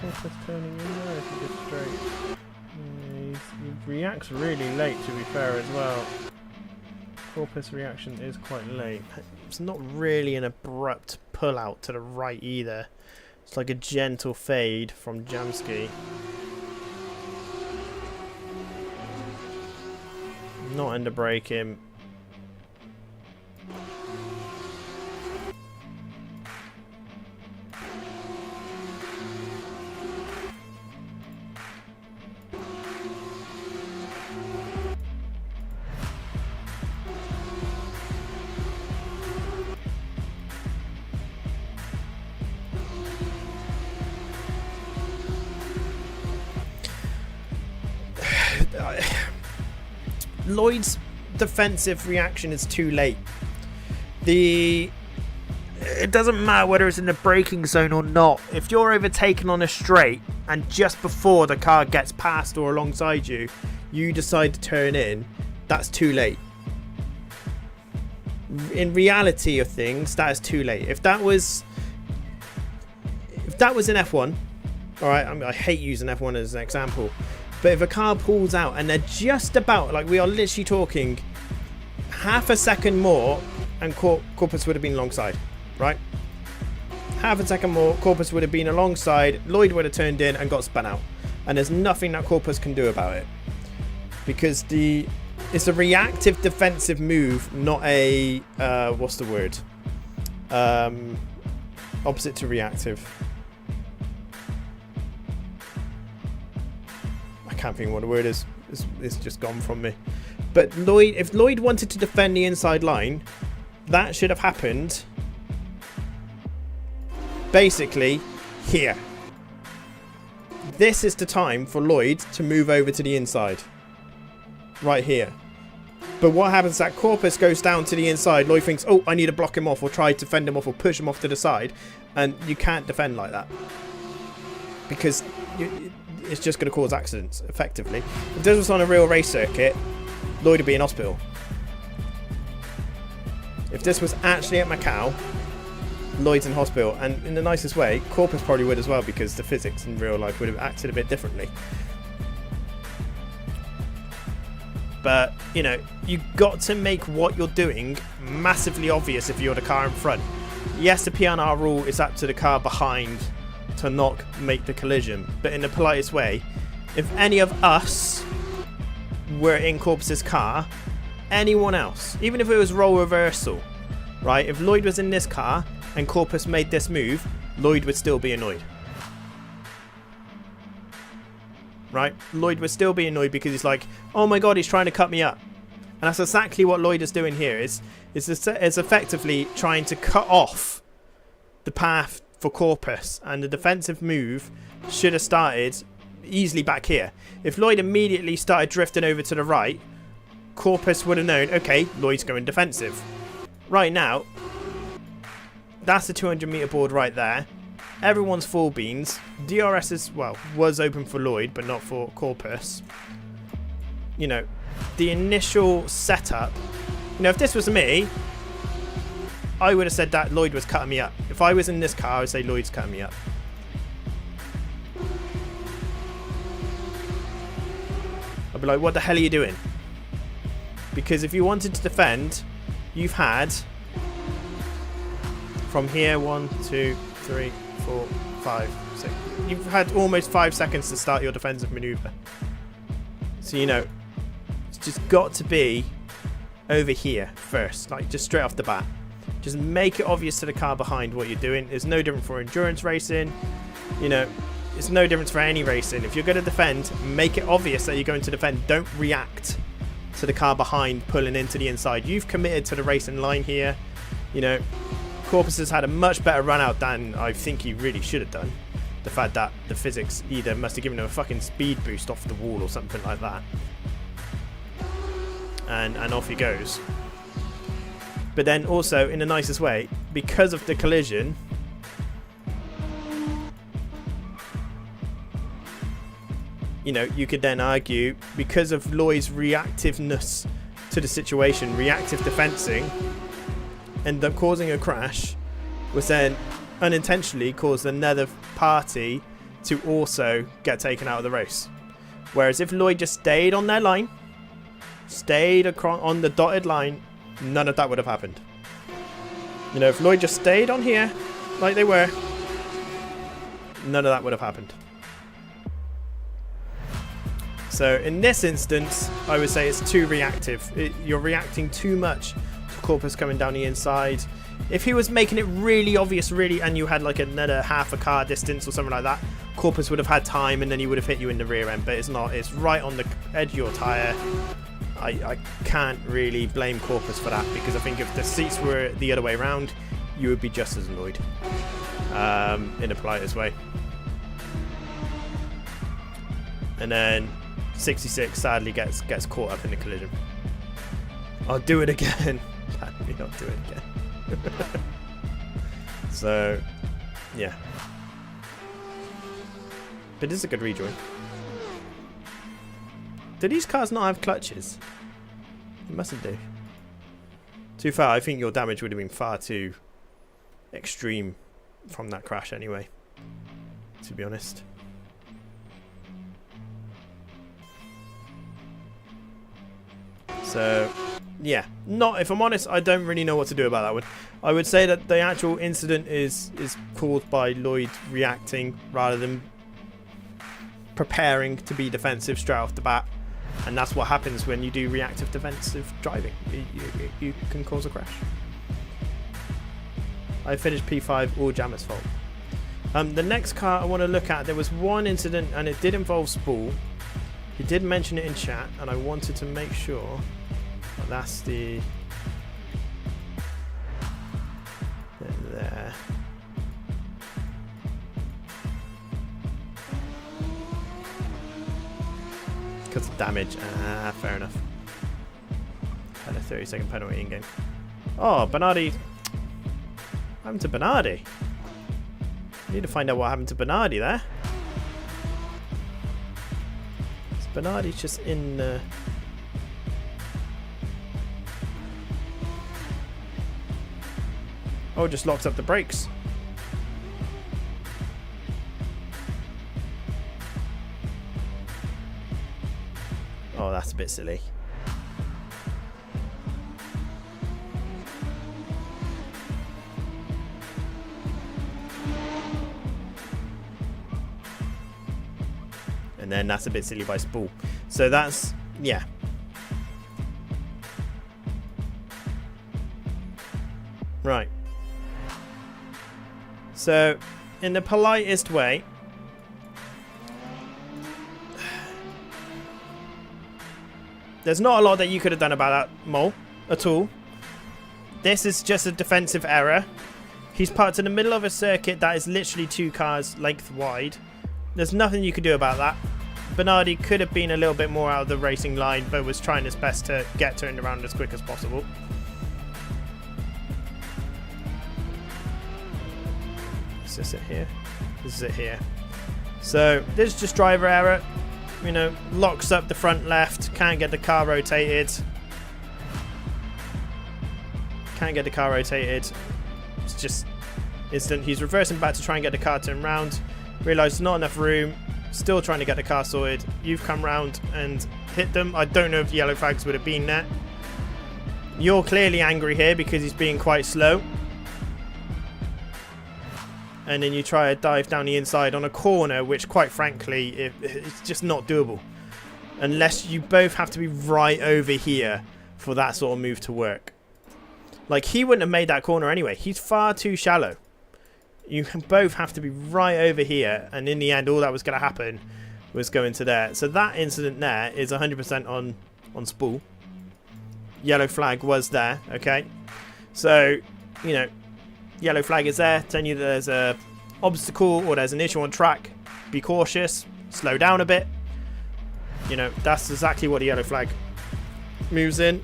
Corpus turning in there if he gets straight. Yeah, he reacts really late, to be fair, as well. Corpus reaction is quite late. It's not really an abrupt pull out to the right either. It's like a gentle fade from Jamski. Not under braking. Lloyd's defensive reaction is too late. It doesn't matter whether it's in the braking zone or not. If you're overtaken on a straight and just before the car gets past or alongside you, you decide to turn in, that's too late. In reality of things, that is too late. If that was in F1, all right, I hate using F1 as an example, but if a car pulls out and they're just about, like, we are literally talking half a second more and Corpus would have been alongside, right? Half a second more, Corpus would have been alongside, Lloyd would have turned in and got spun out. And there's nothing that Corpus can do about it. Because it's a reactive defensive move, not a, what's the word? Opposite to reactive. I can't think what the word is. It's just gone from me. But if Lloyd wanted to defend the inside line, that should have happened basically here. This is the time for Lloyd to move over to the inside. Right here. But what happens is that Corpus goes down to the inside. Lloyd thinks, oh, I need to block him off or try to fend him off or push him off to the side. And you can't defend like that. Because it's just going to cause accidents, effectively. If this was on a real race circuit, Lloyd would be in hospital. If this was actually at Macau, Lloyd's in hospital. And in the nicest way, Corpus probably would as well, because the physics in real life would have acted a bit differently. But, you know, you got to make what you're doing massively obvious if you're the car in front. Yes, the PNR rule is up to the car behind to not make the collision. But in the politest way, if any of us were in Corpus's car, anyone else, even if it was role reversal, right? If Lloyd was in this car and Corpus made this move, Lloyd would still be annoyed. Right? Lloyd would still be annoyed because he's like, oh my god, he's trying to cut me up. And that's exactly what Lloyd is doing here. Is effectively trying to cut off the path for Corpus. And the defensive move should have started easily back here. If Lloyd immediately started drifting over to the right, Corpus would have known, okay, Lloyd's going defensive. Right now, that's the 200 meter board right there. Everyone's full beans. DRS is, well, was open for Lloyd, but not for Corpus. You know, the initial setup. You know, if this was me, I would have said that Lloyd was cutting me up. If I was in this car, I would say Lloyd's cutting me up. I'd be like, what the hell are you doing? Because if you wanted to defend, you've had from here 1, 2, 3, 4, 5, 6. You've had almost 5 seconds to start your defensive maneuver. So, you know, it's just got to be over here first, like just straight off the bat. Just make it obvious to the car behind what you're doing. It's no different for endurance racing. You know, it's no difference for any racing. If you're going to defend, make it obvious that you're going to defend. Don't react to the car behind pulling into the inside. You've committed to the racing line here. You know, Corpus has had a much better run out than I think he really should have done. The fact that the physics either must have given him a fucking speed boost off the wall or something like that. And off he goes. But then also, in the nicest way, because of the collision, you know, you could then argue, because of Lloyd's reactiveness to the situation, reactive defensing, end up causing a crash, was then unintentionally caused another party to also get taken out of the race. Whereas if Lloyd just stayed on their line, stayed on the dotted line, none of that would have happened. You know, if Lloyd just stayed on here like they were, none of that would have happened. So in this instance, I would say it's too reactive. You're reacting too much to Corpus coming down the inside. If he was making it really obvious, and you had like another half a car distance or something like that, Corpus would have had time and then he would have hit you in the rear end. But it's not. It's right on the edge of your tyre. I can't really blame Corpus for that, because I think if the seats were the other way around, you would be just as annoyed, in the politest way. And then 66 sadly gets caught up in the collision. I'll do it again. Let me not do it again. So, yeah. But this is a good rejoin. Do these cars not have clutches? They mustn't do. Too far. I think your damage would have been far too extreme from that crash anyway, to be honest. So, yeah. Not, if I'm honest, I don't really know what to do about that one. I would say that the actual incident is caused by Lloyd reacting rather than preparing to be defensive straight off the bat. And that's what happens when you do reactive defensive driving. You can cause a crash. I finished P5, all Jammer's fault. The next car I want to look at, there was one incident and it did involve spool. He did mention it in chat and I wanted to make sure that that's the... there. Because of damage. Fair enough. Had a 30-second penalty in game. Oh, Bernardi. What happened to Bernardi? Need to find out what happened to Bernardi there. Bernardi's just in. Oh, just locked up the brakes. Oh, that's a bit silly. And then that's a bit silly by spool. So that's, yeah. Right. So, in the politest way, there's not a lot that you could have done about that, Mole, at all. This is just a defensive error. He's parked in the middle of a circuit that is literally 2 cars length wide. There's nothing you could do about that. Bernardi could have been a little bit more out of the racing line, but was trying his best to get turned around as quick as possible. Is this it here? This is it here. So, this is just driver error. You know, locks up the front left, can't get the car rotated. Can't get the car rotated. It's just instant. He's reversing back to try and get the car turned round. Realised not enough room. Still trying to get the car sorted. You've come round and hit them. I don't know if the yellow flags would have been there. You're clearly angry here because he's being quite slow. And then you try to dive down the inside on a corner, which quite frankly, it's just not doable. Unless you both have to be right over here for that sort of move to work. Like, he wouldn't have made that corner anyway. He's far too shallow. You can both have to be right over here. And in the end, all that was going to happen was going to there. So that incident there is 100% on spool. Yellow flag was there, okay? So, you know, yellow flag is there, telling you that there's a obstacle or there's an issue on track. Be cautious, slow down a bit. You know, that's exactly what the yellow flag moves in.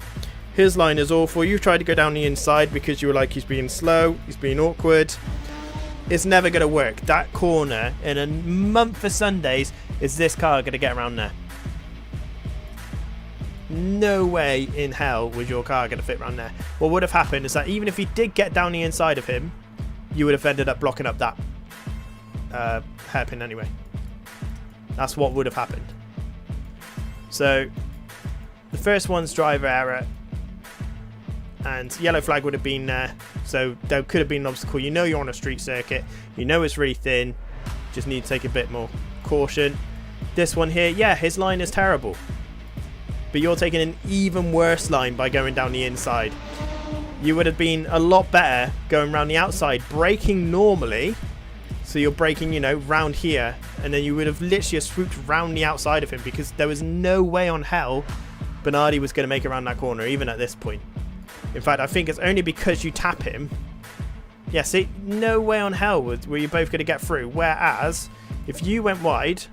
His line is awful. You tried to go down the inside because you were like, he's being slow, he's being awkward. It's never going to work. That corner in a month for Sundays, is this car going to get around there? No way in hell was your car going to fit around there. What would have happened is that even if he did get down the inside of him, you would have ended up blocking up that hairpin anyway. That's what would have happened. So the first one's driver error, and yellow flag would have been there. So there could have been an obstacle. You know you're on a street circuit. You know it's really thin. Just need to take a bit more caution. This one here, yeah, his line is terrible. But you're taking an even worse line by going down the inside. You would have been a lot better going around the outside, braking normally. So you're braking, you know, round here. And then you would have literally swooped round the outside of him because there was no way on hell Bernardi was going to make it around that corner, even at this point. In fact, I think it's only because you tap him. Yeah, see, no way on hell were you both going to get through. Whereas, if you went wide,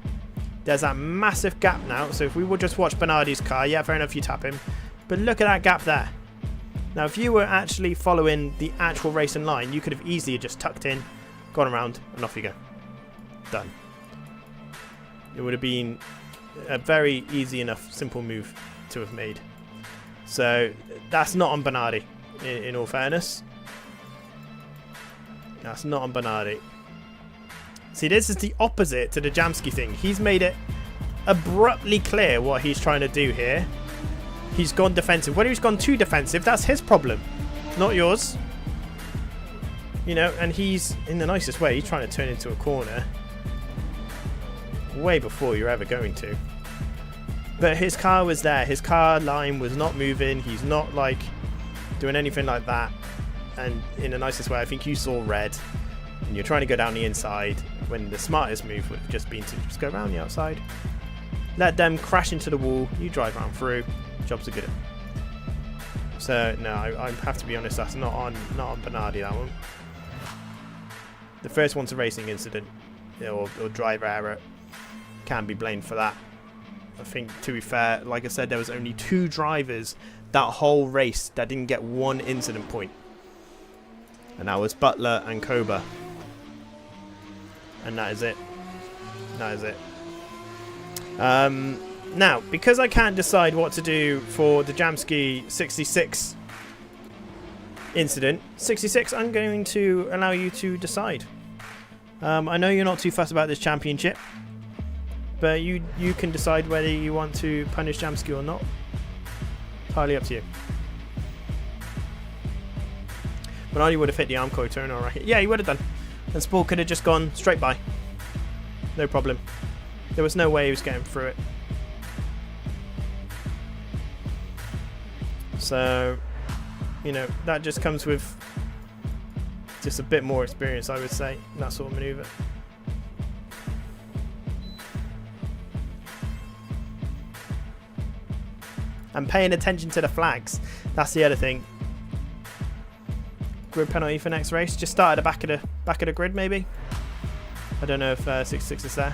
there's that massive gap now. So if we would just watch Bernardi's car, yeah, fair enough, you tap him. But look at that gap there. Now, if you were actually following the actual racing line, you could have easily just tucked in, gone around, and off you go. Done. It would have been a very easy enough, simple move to have made. So, that's not on Bernardi, in all fairness. That's not on Bernardi. See, this is the opposite to the Jamski thing. He's made it abruptly clear what he's trying to do here. He's gone defensive. Whether he's gone too defensive, that's his problem, not yours. You know, and he's, in the nicest way, he's trying to turn into a corner way before you're ever going to. But his car was there. His car line was not moving. He's not, like, doing anything like that. And in the nicest way, I think you saw red. And you're trying to go down the inside when the smartest move would have just been to just go around the outside. Let them crash into the wall. You drive around through. Jobs are good. So no, I have to be honest. That's not on Bernardi, that one. The first one's a racing incident, or driver error. Can be blamed for that. I think, to be fair, like I said, there was only 2 drivers that whole race that didn't get 1 incident point, and that was Butler and Koba. And that is it. That is it. Now, because I can't decide what to do for the Jamski 66 incident, 66, I'm going to allow you to decide. I know you're not too fussed about this championship, but you can decide whether you want to punish Jamski or not. Entirely up to you. Bernardi would have hit the arm coil turn, alright. Yeah, he would have done. And Spall could have just gone straight by. No problem. There was no way he was getting through it. So, you know, that just comes with just a bit more experience, I would say, in that sort of manoeuvre. And paying attention to the flags. That's the other thing. Grid penalty for next race. Just start at the back of the grid, maybe. I don't know if 66 is there.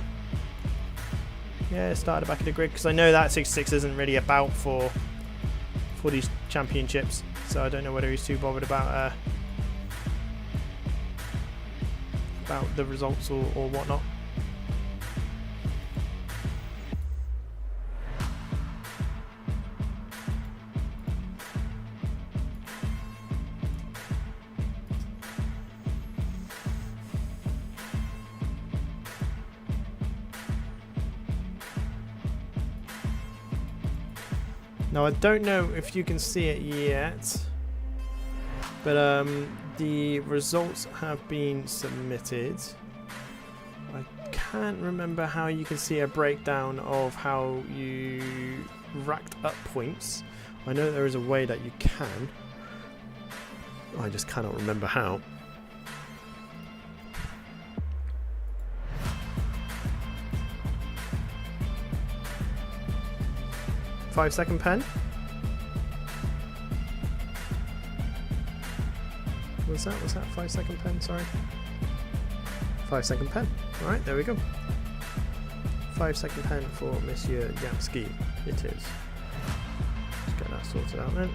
Yeah, start at the back of the grid, because I know that 66 isn't really about for these championships, so I don't know whether he's too bothered about the results or whatnot. Now, I don't know if you can see it yet, but the results have been submitted. I can't remember how you can see a breakdown of how you racked up points. I know there is a way that you can. I just cannot remember how. Five-second pen. Was that 5-second pen? Sorry. 5-second pen. Alright, there we go. 5-second pen for Monsieur Jamski. It is. Let's get that sorted out then.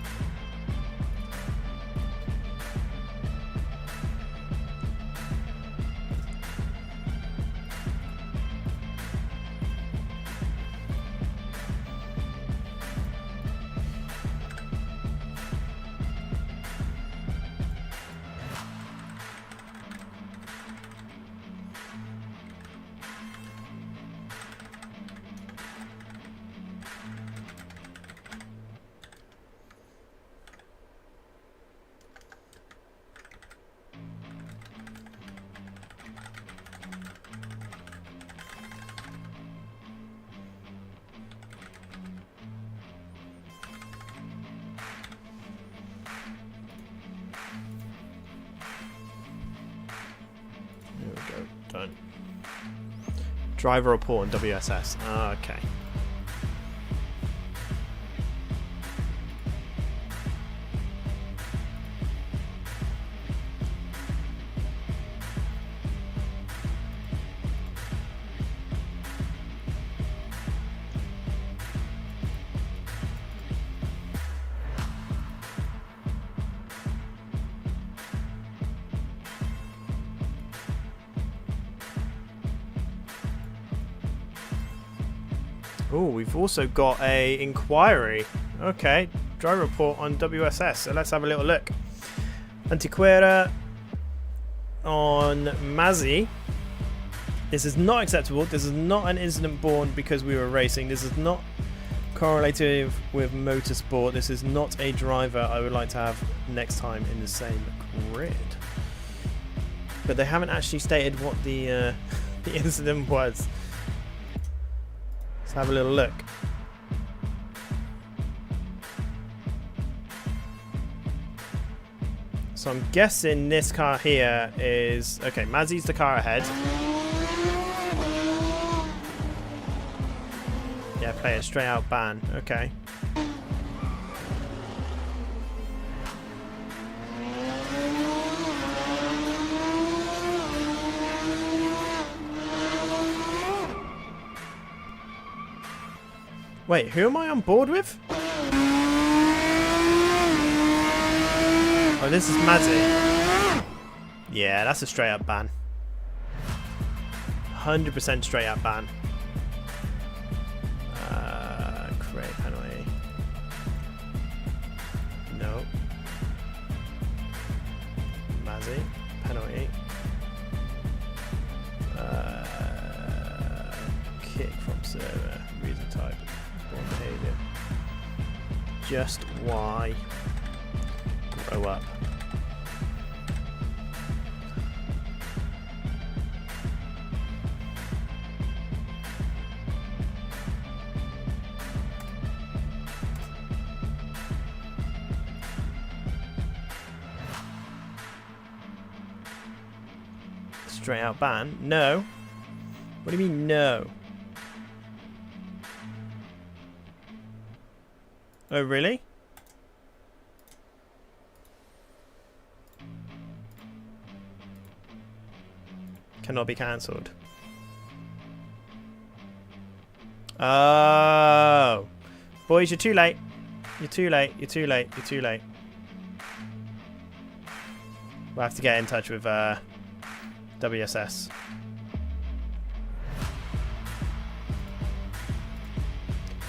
There we go. Done. Driver report on WSS. Okay. Oh, we've also got a inquiry. Okay, driver report on WSS. So let's have a little look. Antiquera on Mazzi. This is not acceptable. This is not an incident born because we were racing. This is not correlative with motorsport. This is not a driver I would like to have next time in the same grid. But they haven't actually stated what the incident was. Let's have a little look. So I'm guessing this car here is... Okay, Mazzi's the car ahead. Yeah, play a straight out ban. Okay. Wait, who am I on board with? Oh, this is Mazzi. Yeah, that's a straight up ban. 100% straight up ban. Create penalty. No. Mazzi. Penalty. Kick from server. Reason type. Born behavior. Just why? Grow up. Straight out ban? No. What do you mean no? Oh really? Cannot be cancelled. Oh. Boys, you're too late. You're too late. You're too late. You're too late. We'll have to get in touch with WSS.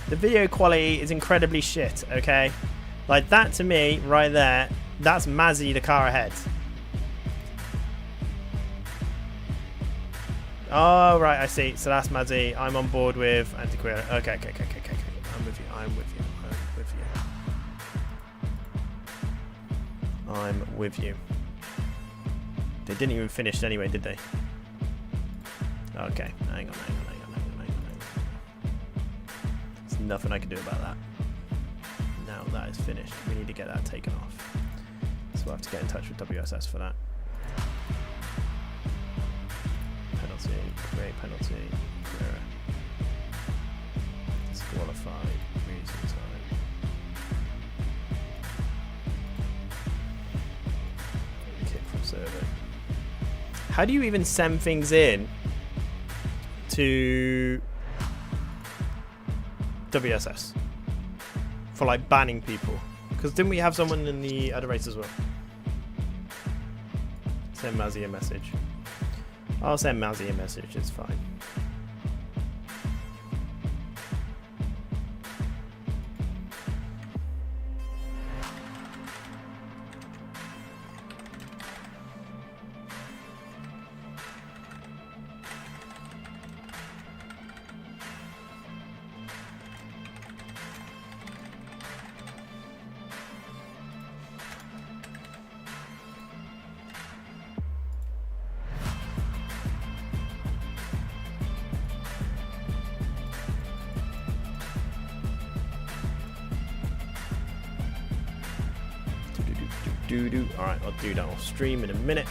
The video quality is incredibly shit, okay? Like that to me, right there, that's Mazzi the car ahead. Oh, right, I see. So that's Mazzi. I'm on board with Antiquera. Okay. I'm with you. I'm with you. I'm with you. They didn't even finish anyway, did they? Okay, hang on. There's nothing I can do about that. Now that is finished, we need to get that taken off. So we'll have to get in touch with WSS for that. Penalty, create penalty, error. Disqualified, reason time. Kick from server. How do you even send things in to WSS for like banning people? Because didn't we have someone in the other race as well? Send Mazzi a message. I'll send Mazzi a message, it's fine. Alright, I'll do that off stream in a minute.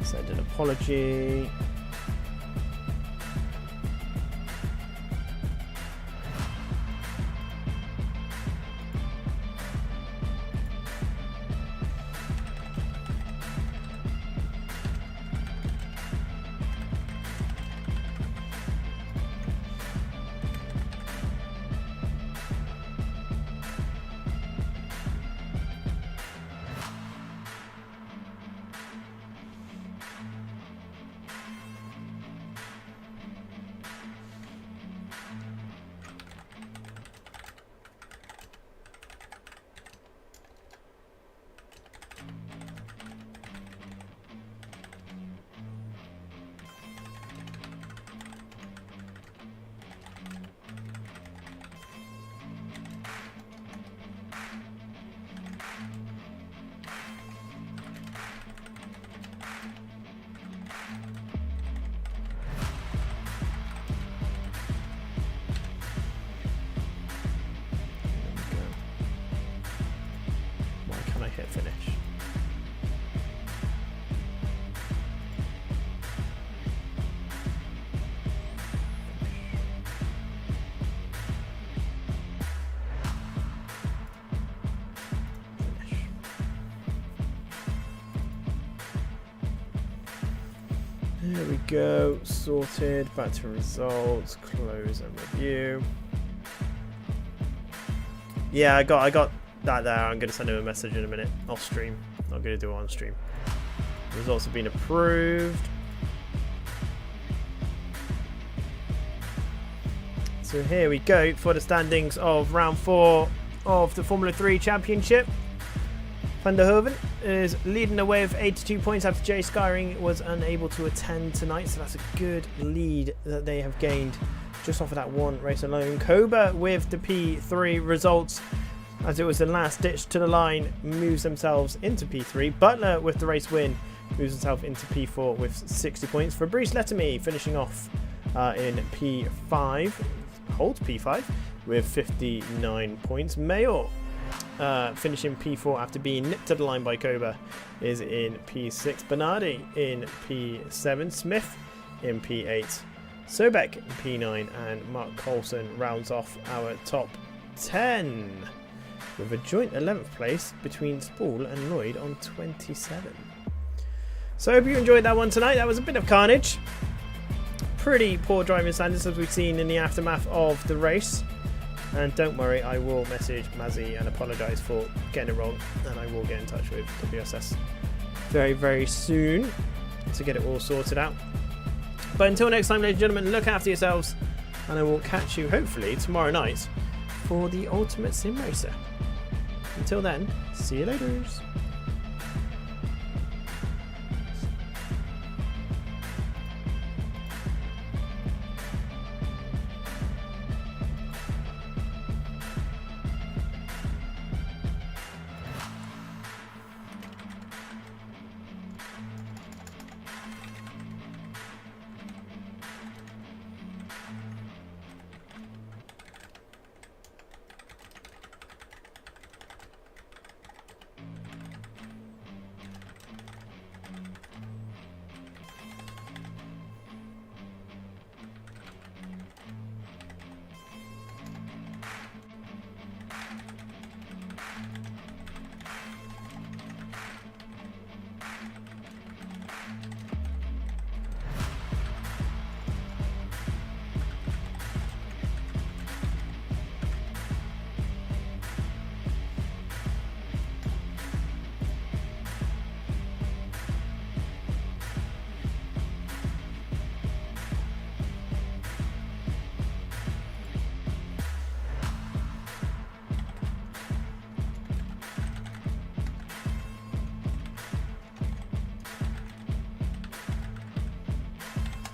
Send an apology. hit finish. There we go, sorted, back to results, close and review. Yeah, I got that there. I'm going to send him a message in a minute, off stream. I'm going to do it on stream. Results have been approved. So here we go for the standings of round 4 of the Formula 3 Championship. Van der Hoeven is leading the way with 82 points after Jay Skyring was unable to attend tonight, so that's a good lead that they have gained just off of that one race alone. Koba with the P3 results, as it was the last ditch to the line, moves themselves into P3. Butler with the race win moves himself into P4 with 60 points. Fabrice Letamy finishing off in P5, holds P5 with 59 points. Mayor finishing P4 after being nipped to the line by Koba is in P6. Bernardi in P7. Smith in P8. Sobek in P9. And Mark Coulson rounds off our top 10 with a joint 11th place between Spool and Lloyd on 27. So I hope you enjoyed that one tonight. That was a bit of carnage. Pretty poor driving standards as we've seen in the aftermath of the race. And don't worry, I will message Mazzy and apologise for getting it wrong, and I will get in touch with WSS very, very soon to get it all sorted out. But until next time, ladies and gentlemen, look after yourselves, and I will catch you hopefully tomorrow night for the Ultimate Sim Racer. Until then, see you later.